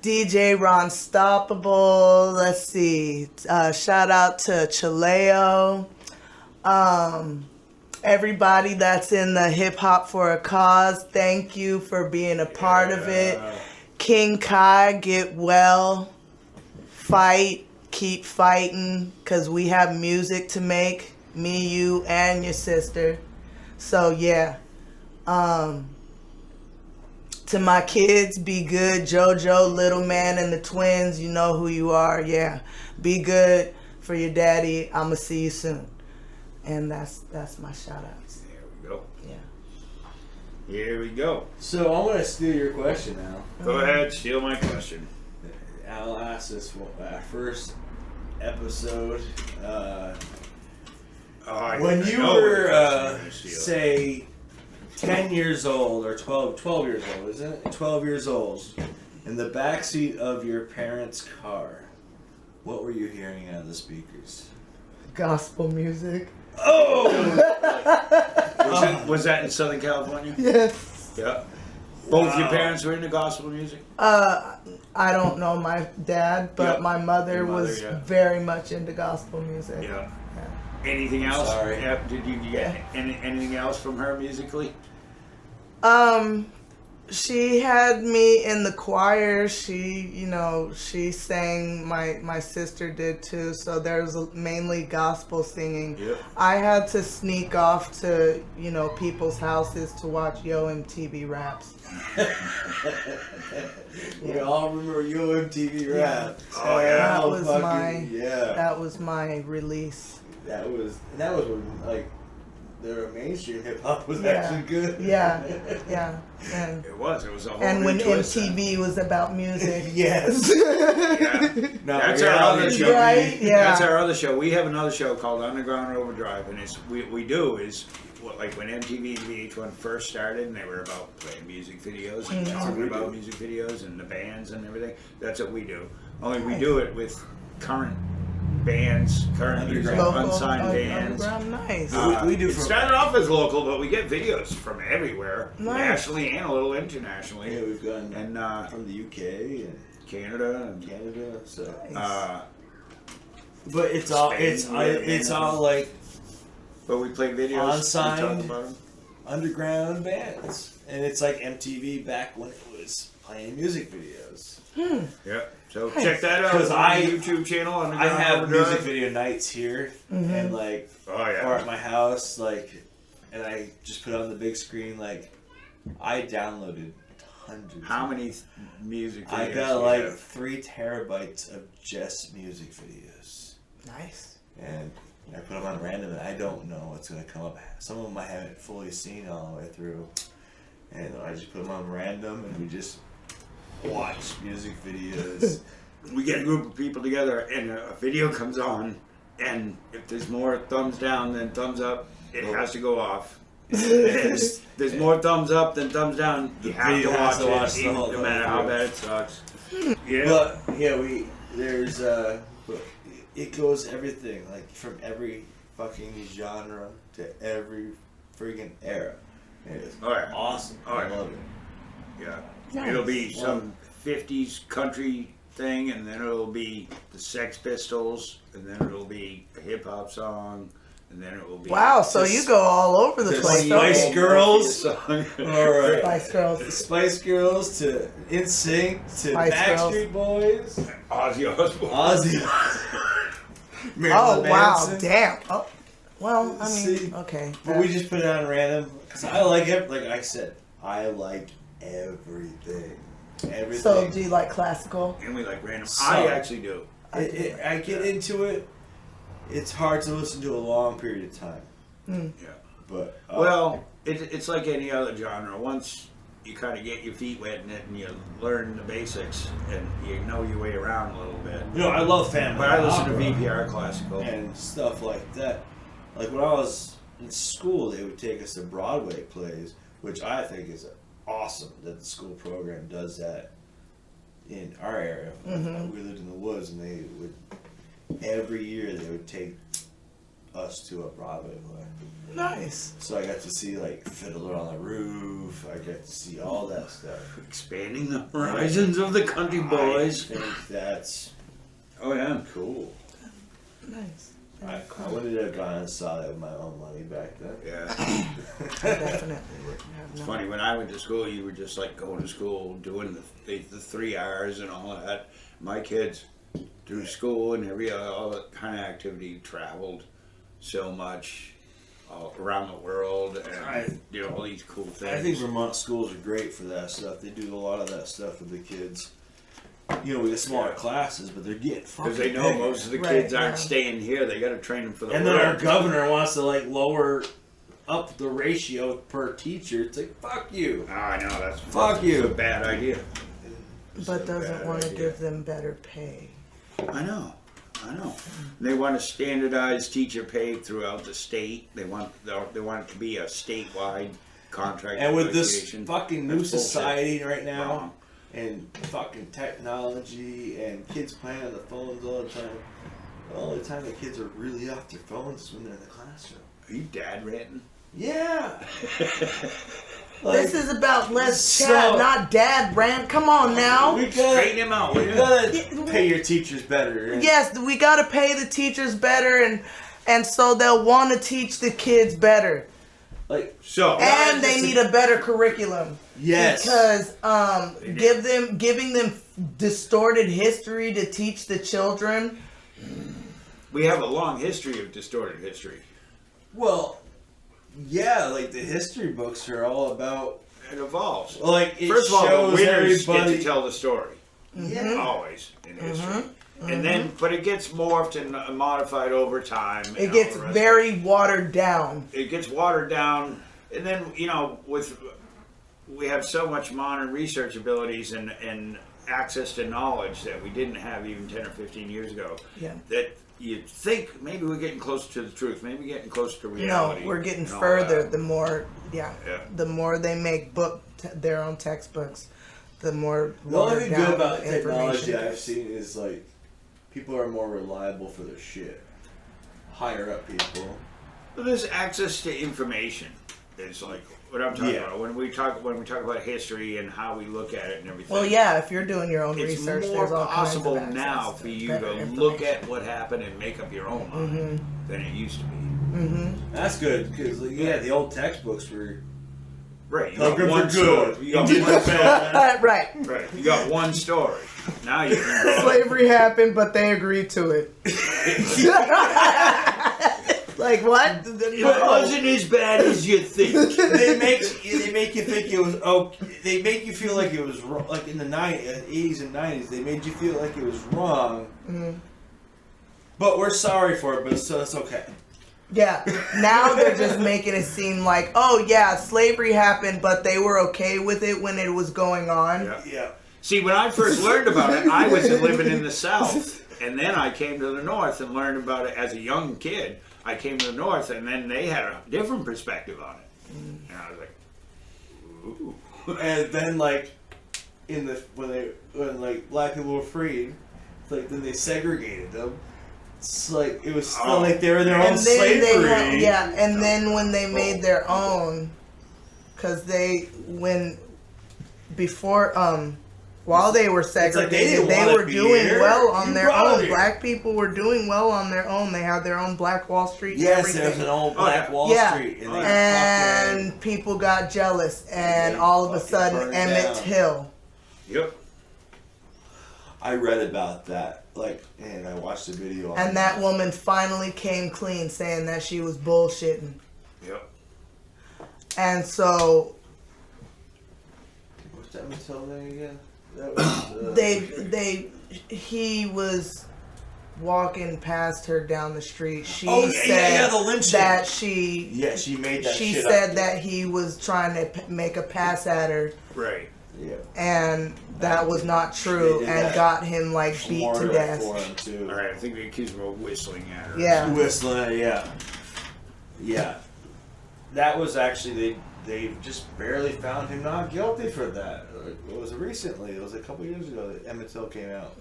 DJ Ron Stoppable. Let's see. Shout out to Chileo. Everybody that's in the Hip Hop for a Cause, thank you for being a part of it. King Kai, get well. Fight. Keep fighting. Because we have music to make. Me, you, and your sister. So, yeah. To my kids, be good. JoJo, Little Man, and the twins, you know who you are. Yeah. Be good for your daddy. I'm going to see you soon. And that's my shout outs. There we go. Yeah. Here we go. So I'm gonna steal your question now. Go ahead, steal my question. Al asked this first episode. When you were, say, 10 years old or 12 years old, isn't it? 12 years old, in the backseat of your parents' car, what were you hearing out of the speakers? Gospel music. Oh! Was that in Southern California? Yes. Yeah. Both your parents were into gospel music? I don't know my dad, but Yep. my mother Your mother, was yeah. very much into gospel music. Yeah. Anything else? Sorry. Yeah. Did you get anything else from her musically? She had me in the choir. She sang. My sister did too. So there was mainly gospel singing. Yep. I had to sneak off to, people's houses to watch Yo MTV Raps. We all remember Yo MTV Rap. Oh, yeah. That was fucking, yeah. That was my release. That was when, like, their mainstream hip hop was Yeah. actually good. Yeah, and It was a whole and new when twist. MTV was about music. Yes. Yeah. No, That's our reality other TV. show. Right? Yeah. That's our other show. We have another show called Underground Overdrive, and it's we do is like when MTV and VH1 first started, and they were about playing music videos and talking about music videos and the bands and everything. That's what we do. Only we do it with current bands, current music, Local, unsigned bands. underground, nice. We do It from- started off as local, but we get videos from everywhere, Nice. nationally and a little internationally, Yeah, we've gone and from the UK and Canada and Canada. So, but it's all Spain, it's all like we play videos. Unsigned. We talk about 'em. underground bands, and it's like MTV back when it was playing music videos. Yeah. So check that out. 'Cause on I- the YouTube channel. I Underground have Overdrive. music video nights here, and like, Oh yeah. or at my house, like, and I just put it on the big screen. Like, I downloaded hundreds. How many music videos? I do got you like have? 3 terabytes of just music videos, Nice. and I put them on random, and I don't know what's gonna come up. Some of them I haven't fully seen all the way through, and I just put them on random, and we just watch music videos. We get a group of people together, and a video comes on, and if there's more thumbs down than thumbs up, it has to go off. If there's more thumbs up than thumbs down, you have to video watch has to watch it, the even, whole no matter how thing. bad it sucks. Yeah. But yeah, there's it goes everything, like from every fucking genre to every freaking era. And it's Oh, yeah. awesome. Oh, I yeah. love it. Yeah. Nice. It'll be some 50s country thing, and then it'll be the Sex Pistols, and then it'll be a hip hop song, and then it will be. Wow, so you go all over the to place. Spice don't you? Girls. Song. Or Spice Girls. Spice Girls to NSYNC to Spice Backstreet Boys. Ozzy Osbourne. Ozzy. Oh Marilyn wow, Manson. damn. Oh, well, I mean, See? okay. But we just put it on random because I like it. Like I said, I like everything. Everything. So, do you like classical? And we like random. So- I actually do. I get into it. It's hard to listen to a long period of time. Yeah. But Well, it's like any other genre. Once you kind of get your feet wet in it and you learn the basics and you know your way around a little bit. you know, I love family. But I listen to opera VPR classical. and stuff like that. Like when I was in school, they would take us to Broadway plays, which I think is awesome that the school program does that in our area. We lived in the woods, and they would every year they would take us to a Broadway play. Nice. So I got to see like Fiddler on the Roof. I got to see all that stuff. Expanding the horizons of the country boys. I think that's Oh yeah. cool. Nice. I wouldn't have gone and saw that with my own money back then. Yeah. Definitely would have It's no. funny, when I went to school, you were just like going to school, doing the 3 R's and all that. My kids, through school and all that kind of activity, traveled so much all around the world and did all these cool things. I think Vermont schools are great for that stuff. They do a lot of that stuff with the kids. You know, we get smaller classes, but they're getting fucking because they know bigger. most of the Right, kids aren't yeah. staying here. They got to train them for the And then world. our governor wants to like lower up the ratio per teacher. It's like fuck you. Oh, I know that's Fuck that's you. a bad idea. But doesn't Bad want to idea. give them better pay. I know. They want to standardize teacher pay throughout the state. They want it to be a statewide contract. And with this negotiation. fucking new That's bullshit. society right now, Wrong. and fucking technology, and kids playing on the phones all the time. The only time the kids are really off their phones is when they're in the classroom. Are you dad ranting? Yeah. This is about let's So- chat, not dad rant. Come on now. we Straighten him out, will You you? gotta pay your teachers better. and- Yes, we got to pay the teachers better, and so they'll want to teach the kids better. Like So, And they need a better curriculum. yes. Because giving them distorted history to teach the children. we have a long history of distorted history. Well, yeah, like the history books are all about It evolves. like it First of all, shows the winners get everybody. to tell the story. Yeah. Always in history. And then, but it gets morphed and modified over time. and It all gets the rest of very watered down. it gets watered down, and then we have so much modern research abilities and access to knowledge that we didn't have even 10 or 15 years ago. Yeah. That you think maybe we're getting closer to the truth, maybe we're getting closer to reality. No, we're getting and all further. that. The more, Yeah. the more they make their own textbooks, the more. The only watered thing good down about the technology information I've is. seen is like people are more reliable for their shit. Higher up people. But there's access to information. It's like what I'm talking Yeah. about when we talk about history and how we look at it and everything. Well, yeah, if you're doing your own It's research, more there's all possible kinds of now access for you better to look information. at what happened and make up your own mind Mm-hmm. than it used to be. That's good because the old textbooks were Right, you like got one good. story. You got one story. Right. Right, you got one story. Now you can go. Slavery happened, but they agreed to it. Like what? It wasn't as bad as you think. they make you think it was okay. They make you feel like it was wrong. Like in the 80s and 90s, they made you feel like it was wrong. But we're sorry for it. But so it's okay. Yeah. Now they're just making it seem like, oh yeah, slavery happened, but they were okay with it when it was going on. Yeah. Yeah. See, when I first learned about it, I was living in the South, and then I came to the North and learned about it as a young kid. I came to the North, and then they had a different perspective on it, and I was like, "Ooh." And then like when like black people were freed, it's like then they segregated them. It's like it was still like they were in their own And then slavery. and then when they made their own, because while they were like they segregated, didn't they wanna were be doing here. well on You their brought own. it. Black people were doing well on their own. They had their own Black Wall Street. Yes, everything. there was an old Black Wall Yeah. Street, and, And people got jealous, and They all of a fucking sudden, burned Emmett down. Till. Yep. I read about that, and I watched the video. On And that woman finally came clean, saying that she was bullshitting. Yep. And so What's that Mattel thing again? That was, he was walking past her down the street. She Oh, yeah, said yeah, the lynching. that she made that she shit said up. that he was trying to make a pass at her, Right. Yeah. and that was not true, They did and that. got him like beat to Memorial death. for him, too. All right. I think they accused him of whistling at her. Yeah. Whistling, yeah. Yeah. That was actually, they just barely found him not guilty for that. It was recently, it was a couple years ago that Emmett Till came out.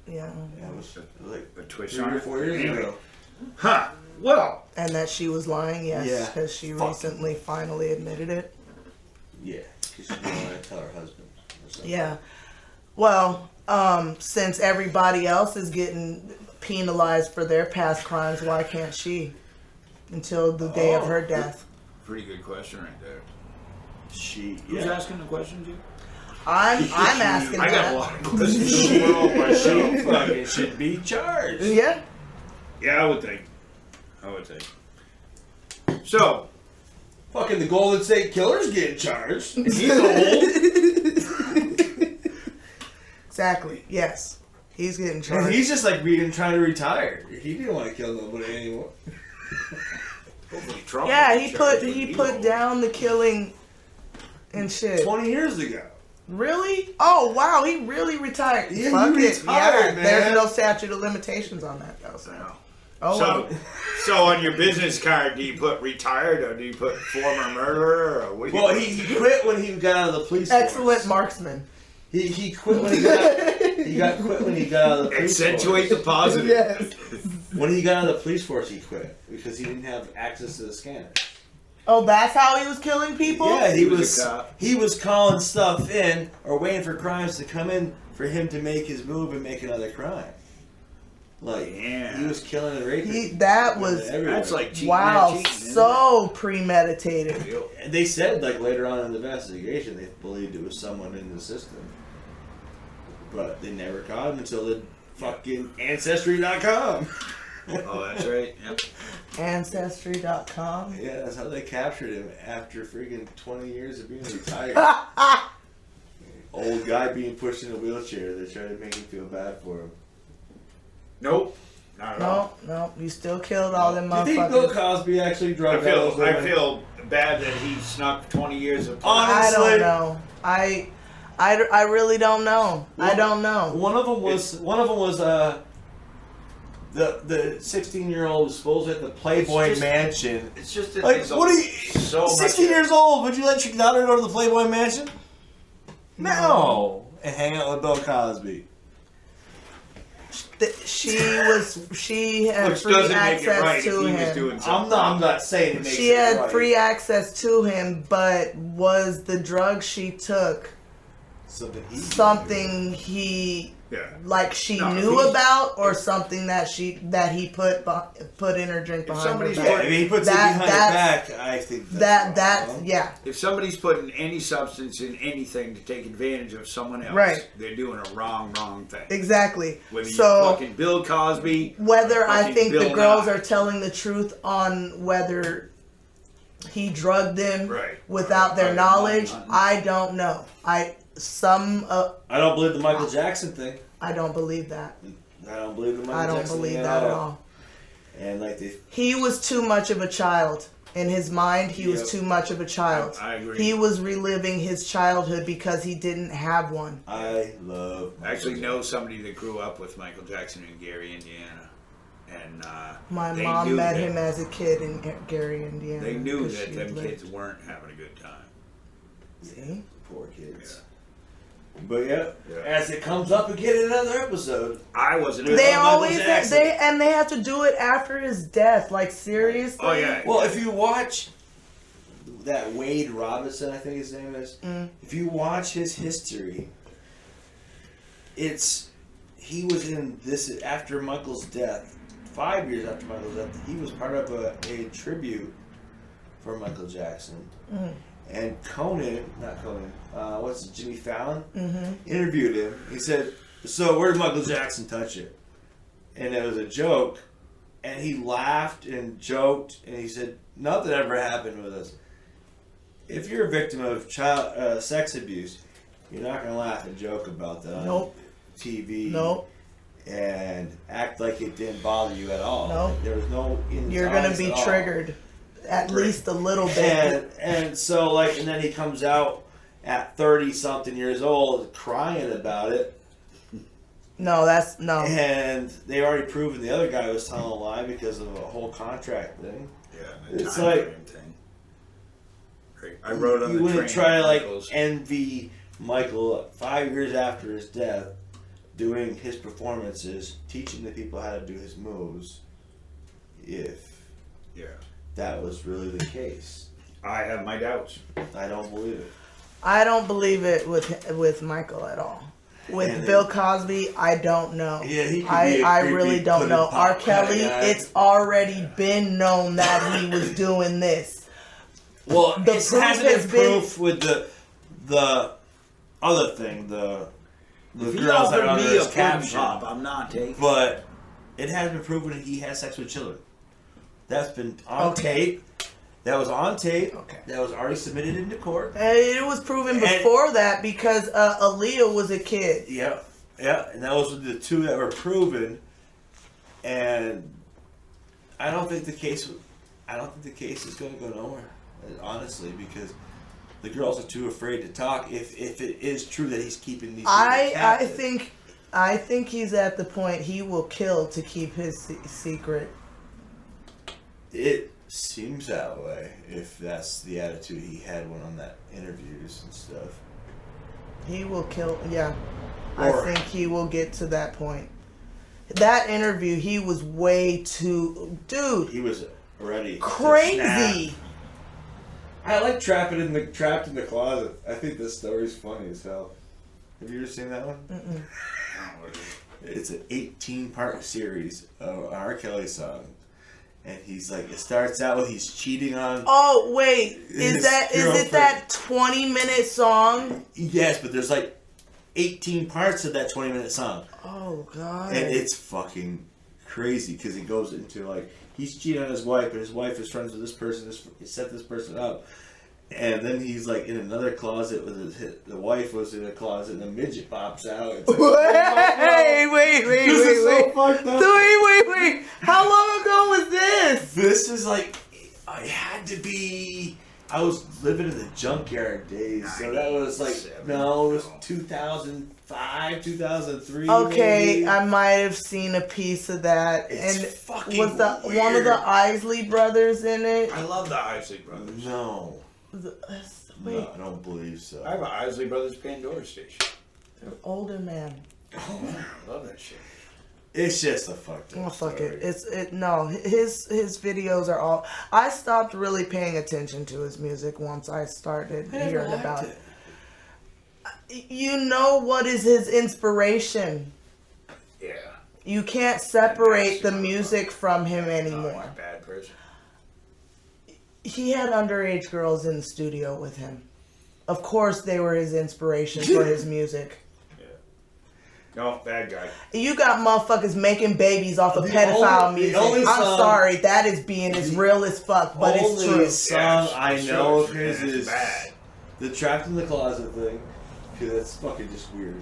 Yeah, Yeah, it was like A twist 3 on or it. 4 years Anyway. ago. Huh. Well. and that she was lying. Yes, Yeah. because she Fuck. recently finally admitted it. Yeah, because she didn't want to tell her husband. Or something. Yeah. Well, since everybody else is getting penalized for their past crimes, why can't she? Until the day of her death. Pretty good question right there. Yeah. Who's asking the question, Jim? I'm asking I got a that. lot of questions in the world myself. She fucking should be charged. Yeah. Yeah, I would think. So, Fucking the Golden State Killer's getting charged. He's old. Exactly. Yes. He's getting And charged. he's just like trying to retire. He didn't want to kill nobody anymore. hopefully Trump. Yeah, will he be put charged, he but put won't. down the killing and shit. 20 years ago. Really? Oh wow, he really retired. Yeah, Fuck he it. retired, Yeah, there's man. no statute of limitations on that though. So. I know. Oh So, well. so on your business card, do you put retired or do you put former murderer or what do you Well, put? he quit when he got out of the police force. Excellent marksman. He quit when he got quit when he got out of the police Accentuate the force. positive. Yes. When he got out of the police force, he quit because he didn't have access to the scanner. Oh, that's how he was killing people? Yeah, He was a cop. he was calling stuff in or waiting for crimes to come in for him to make his move and make another crime. Like Yeah. he was killing and raping. That was everywhere. That's like cheating. wow, and cheating, isn't so premeditated. it? Yep. And they said like later on in the investigation they believed it was someone in the system, but they never caught him until the fucking Ancestry.com. Oh, that's right. Yep. Ancestry.com. Yeah, that's how they captured him after freaking 20 years of being retired. Old guy being pushed in a wheelchair. They tried to make him feel bad for him. Nope. Not at all. No. You still killed all them Do you think Bill motherfuckers. Cosby actually I drugged all those feel I women? feel bad that he snuck 20 years of I Honestly, don't know. I really don't know. I don't know. One of them was the 16-year-old was supposed at the Playboy It's just- Mansion. It's just that Like, there's what are you? so 16 much. years old. Would you let your daughter go to the Playboy Mansion? No. And hang out with Bill Cosby. She had Which free doesn't make it access right if to he was him. doing something. I'm not saying it makes She it had right. free access to him, but was the drug she took something he Yeah. like she No, if knew he's- about, or something that he put in her drink behind somebody's her Yeah, back? if he puts That- it behind that's- her back, I think that's wrong. Yeah. If somebody's putting any substance in anything to take advantage of someone else, Right. they're doing a wrong thing. Exactly. Whether you're So fucking Bill Cosby, whether or I fucking think the Bill girls Nye. are telling the truth on whether he drugged them Right. without their I'm knowledge, not- I don't know. I don't believe the Michael Jackson thing. I don't believe that. I don't believe the Michael I don't Jackson believe thing that at all. And like they, He was too much of a child. In his mind, he Yep. was too much of a child. I agree. He was reliving his childhood because he didn't have one. I love. I actually know somebody that grew up with Michael Jackson in Gary, Indiana, and My they mom knew met that- him as a kid in Gary, Indiana. They knew 'cause that she them lived- kids weren't having a good time. See? Poor kids. But yeah, Yeah. as it comes up again in another episode. I wasn't. With They Michael always Jackson. they have to do it after his death. Like seriously. Oh yeah. Well, if you watch that Wade Robinson, I think his name is, if you watch his history, he was in this after Michael's death, 5 years after Michael's death. He was part of a tribute for Michael Jackson. And Jimmy Fallon interviewed him. He said, "So where did Michael Jackson touch it?" And it was a joke. And he laughed and joked, and he said, "Nothing ever happened with us. If you're a victim of child sex abuse, you're not gonna laugh and joke about that Nope. on TV, Nope. and act like it didn't bother you at all. Nope. Like, there was no. In his You're gonna eyes be at all. triggered, at least a little bit. And so and then he comes out at 30 something years old crying about it. No, that's no. And they already proven the other guy was telling a lie because of a whole contract thing. Yeah, It's time like- frame thing. Right. I wrote on You the wouldn't train try to Michael's- envy Michael 5 years after his death, doing his performances, teaching the people how to do his moves, if Yeah, that was really the case. I have my doubts. I don't believe it. I don't believe it with Michael at all. With And Bill Cosby, I don't know. Yeah, he could I be a creepy really don't know. pudding pop R. Kelly, kinda guy. it's already been known that he was doing this. Well, The it proof hasn't been has been- proof with the other thing, the If he girls that offered are under me a his pudding caption. pop, I'm not taking. But it has been proven he has sex with children. That's been on tape. That was on tape. Okay. That was already submitted into court. And it was proven before that because Aaliyah was a kid. Yeah, yeah, and that was the two that were proven. And I don't think the case is going to go nowhere, honestly, because the girls are too afraid to talk. If it is true that he's keeping these, people I captive. think he's at the point he will kill to keep his secret. It seems that way, if that's the attitude he had when on that interviews and stuff. He will kill. Yeah, Or- I think he will get to that point. That interview, he was way too, dude, He was already crazy. I like trapped in the closet. I think this story's funny as hell. Have you ever seen that one? It's an 18-part series of an R. Kelly song. And he's like, it starts out with he's cheating on. Oh wait, His is it that 20-minute song? Yes, but there's like 18 parts of that 20-minute song. Oh god. And it's fucking crazy because he goes into like, he's cheating on his wife, and his wife is friends with this person, set this person up. And then he's like in another closet with the wife was in a closet, and the midget pops out. It's like, Wait. this is so fucked up. Wait. How long ago was this? This is like, I had to be. I was living in the junkyard days, so that was like, no, it was 2005, 2003. Okay, maybe. I might have seen a pice of that. It's and fucking was one of weird. the Isley brothers in it? I love the Isley Brothers. No. Wait, No, I don't believe so. I have an Isley Brothers Pandora station. they're older man. Oh, I love that shit. It's just a fucked up Oh fuck story. it! No. His videos are all. I stopped really paying attention to his music once I started I never hearing liked about it. it. You know what is his inspiration? Yeah. You can't separate the music from him anymore. He's a bad person. He had underage girls in the studio with him. Of course, they were his inspiration for his music. No, bad guy. You got motherfuckers making babies off of pedophile music. only I'm song- sorry, that is being as real as fuck, but it's Only true. song Yes, I for know sure. of his It's is bad. the Trapped in the Closet thing, because that's fucking just weird.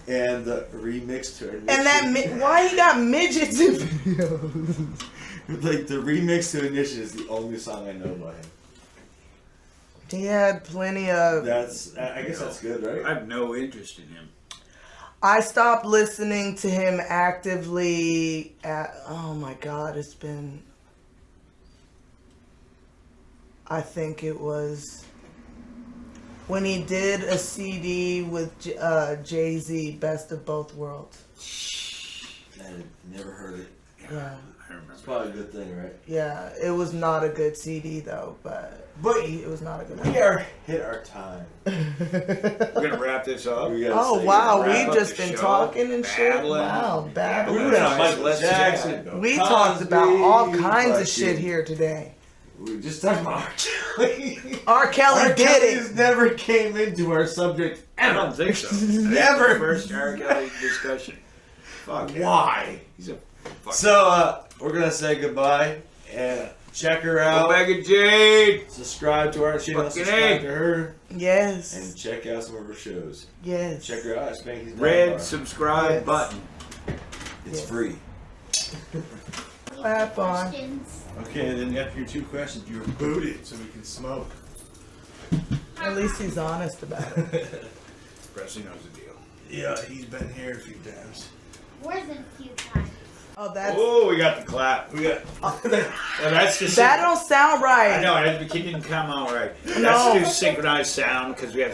And the remix to Ignition. And that why he got midgets in videos? like the remix to Ignition is the only song I know by him. He had plenty of. That's I guess that's good, I right? have no interest in him. I stopped listening to him actively oh my god, it's been, I think it was when he did a CD with Jay-Z, Best of Both Worlds. I never heard it. Yeah. I remember. It's probably a good thing, right? Yeah, it was not a good CD though, but it was not a good We are hit our time. We're gonna wrap this up. We gotta Oh say wow, wrap we up just the been show. talking and shit. Babbling. Wow, We babbling. went on Michael Let's Jackson. Jackson. We talked about all kinds of fucking- shit here today. We were just talking about R. Kelly. R. Kelly R. did Kelly's it. never came into our subject I ever. don't think so. Never. First R. Kelly discussion. Fuck yeah. Why? He's a fucking So we're gonna say goodbye and check her out. Omega Jade. Subscribe to our channel. Fucking Subscribe A. to her Yes. and check out some of her shows. Yes. Check her out at Spanky's Red Bar. subscribe Yes. button. It's Yes. free. Clap on. Questions. Okay, then after your 2 questions, you were booted so we can smoke. At least he's honest about it. Presley knows the deal. Yeah, he's been here a few times. Wasn't a few times. Oh, that's Oh, we got the clap. We got. Well, that's just that don't sound right. I know it didn't come out right. No. That's to do synchronized sound because we have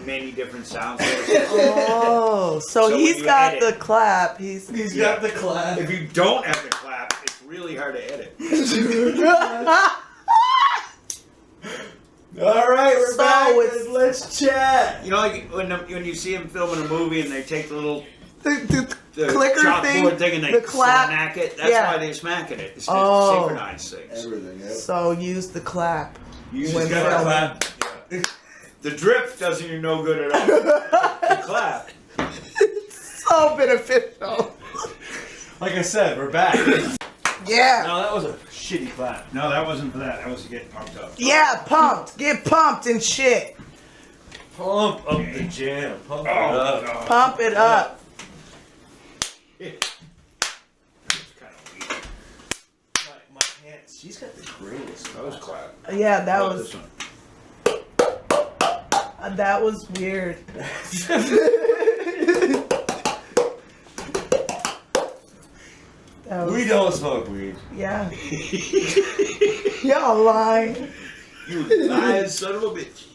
many different sound sources. Oh, so, So when he's you got edit- the clap. He's He's got the clap. If you don't have the clap, it's really hard to edit. All right, we're So back. it's- Let's chat. You know, like when you see him filming a movie and they take the little the clicker chalkboard thing and they the clap. smack it. That's Yeah. why they're smacking it. It's Oh. synchronized things. Everything. Yep. So use the clap. You When just got filming. the clap. The drip doesn't even no good at all. The clap. So beneficial. Like I said, we're back. Yeah. No, that was a shitty clap. No, that wasn't for that. That was to get pumped up. Yeah, pumped. Get pumped and shit. Pump up the jam. Pump it Oh, up. God. Pump it up. It's kind of weak. My hands. She's got the greatest. That was clap. Yeah, that How about was this one? that was weird. That was, We don't smoke weed. yeah. Y'all lying. You lying son of a bitch.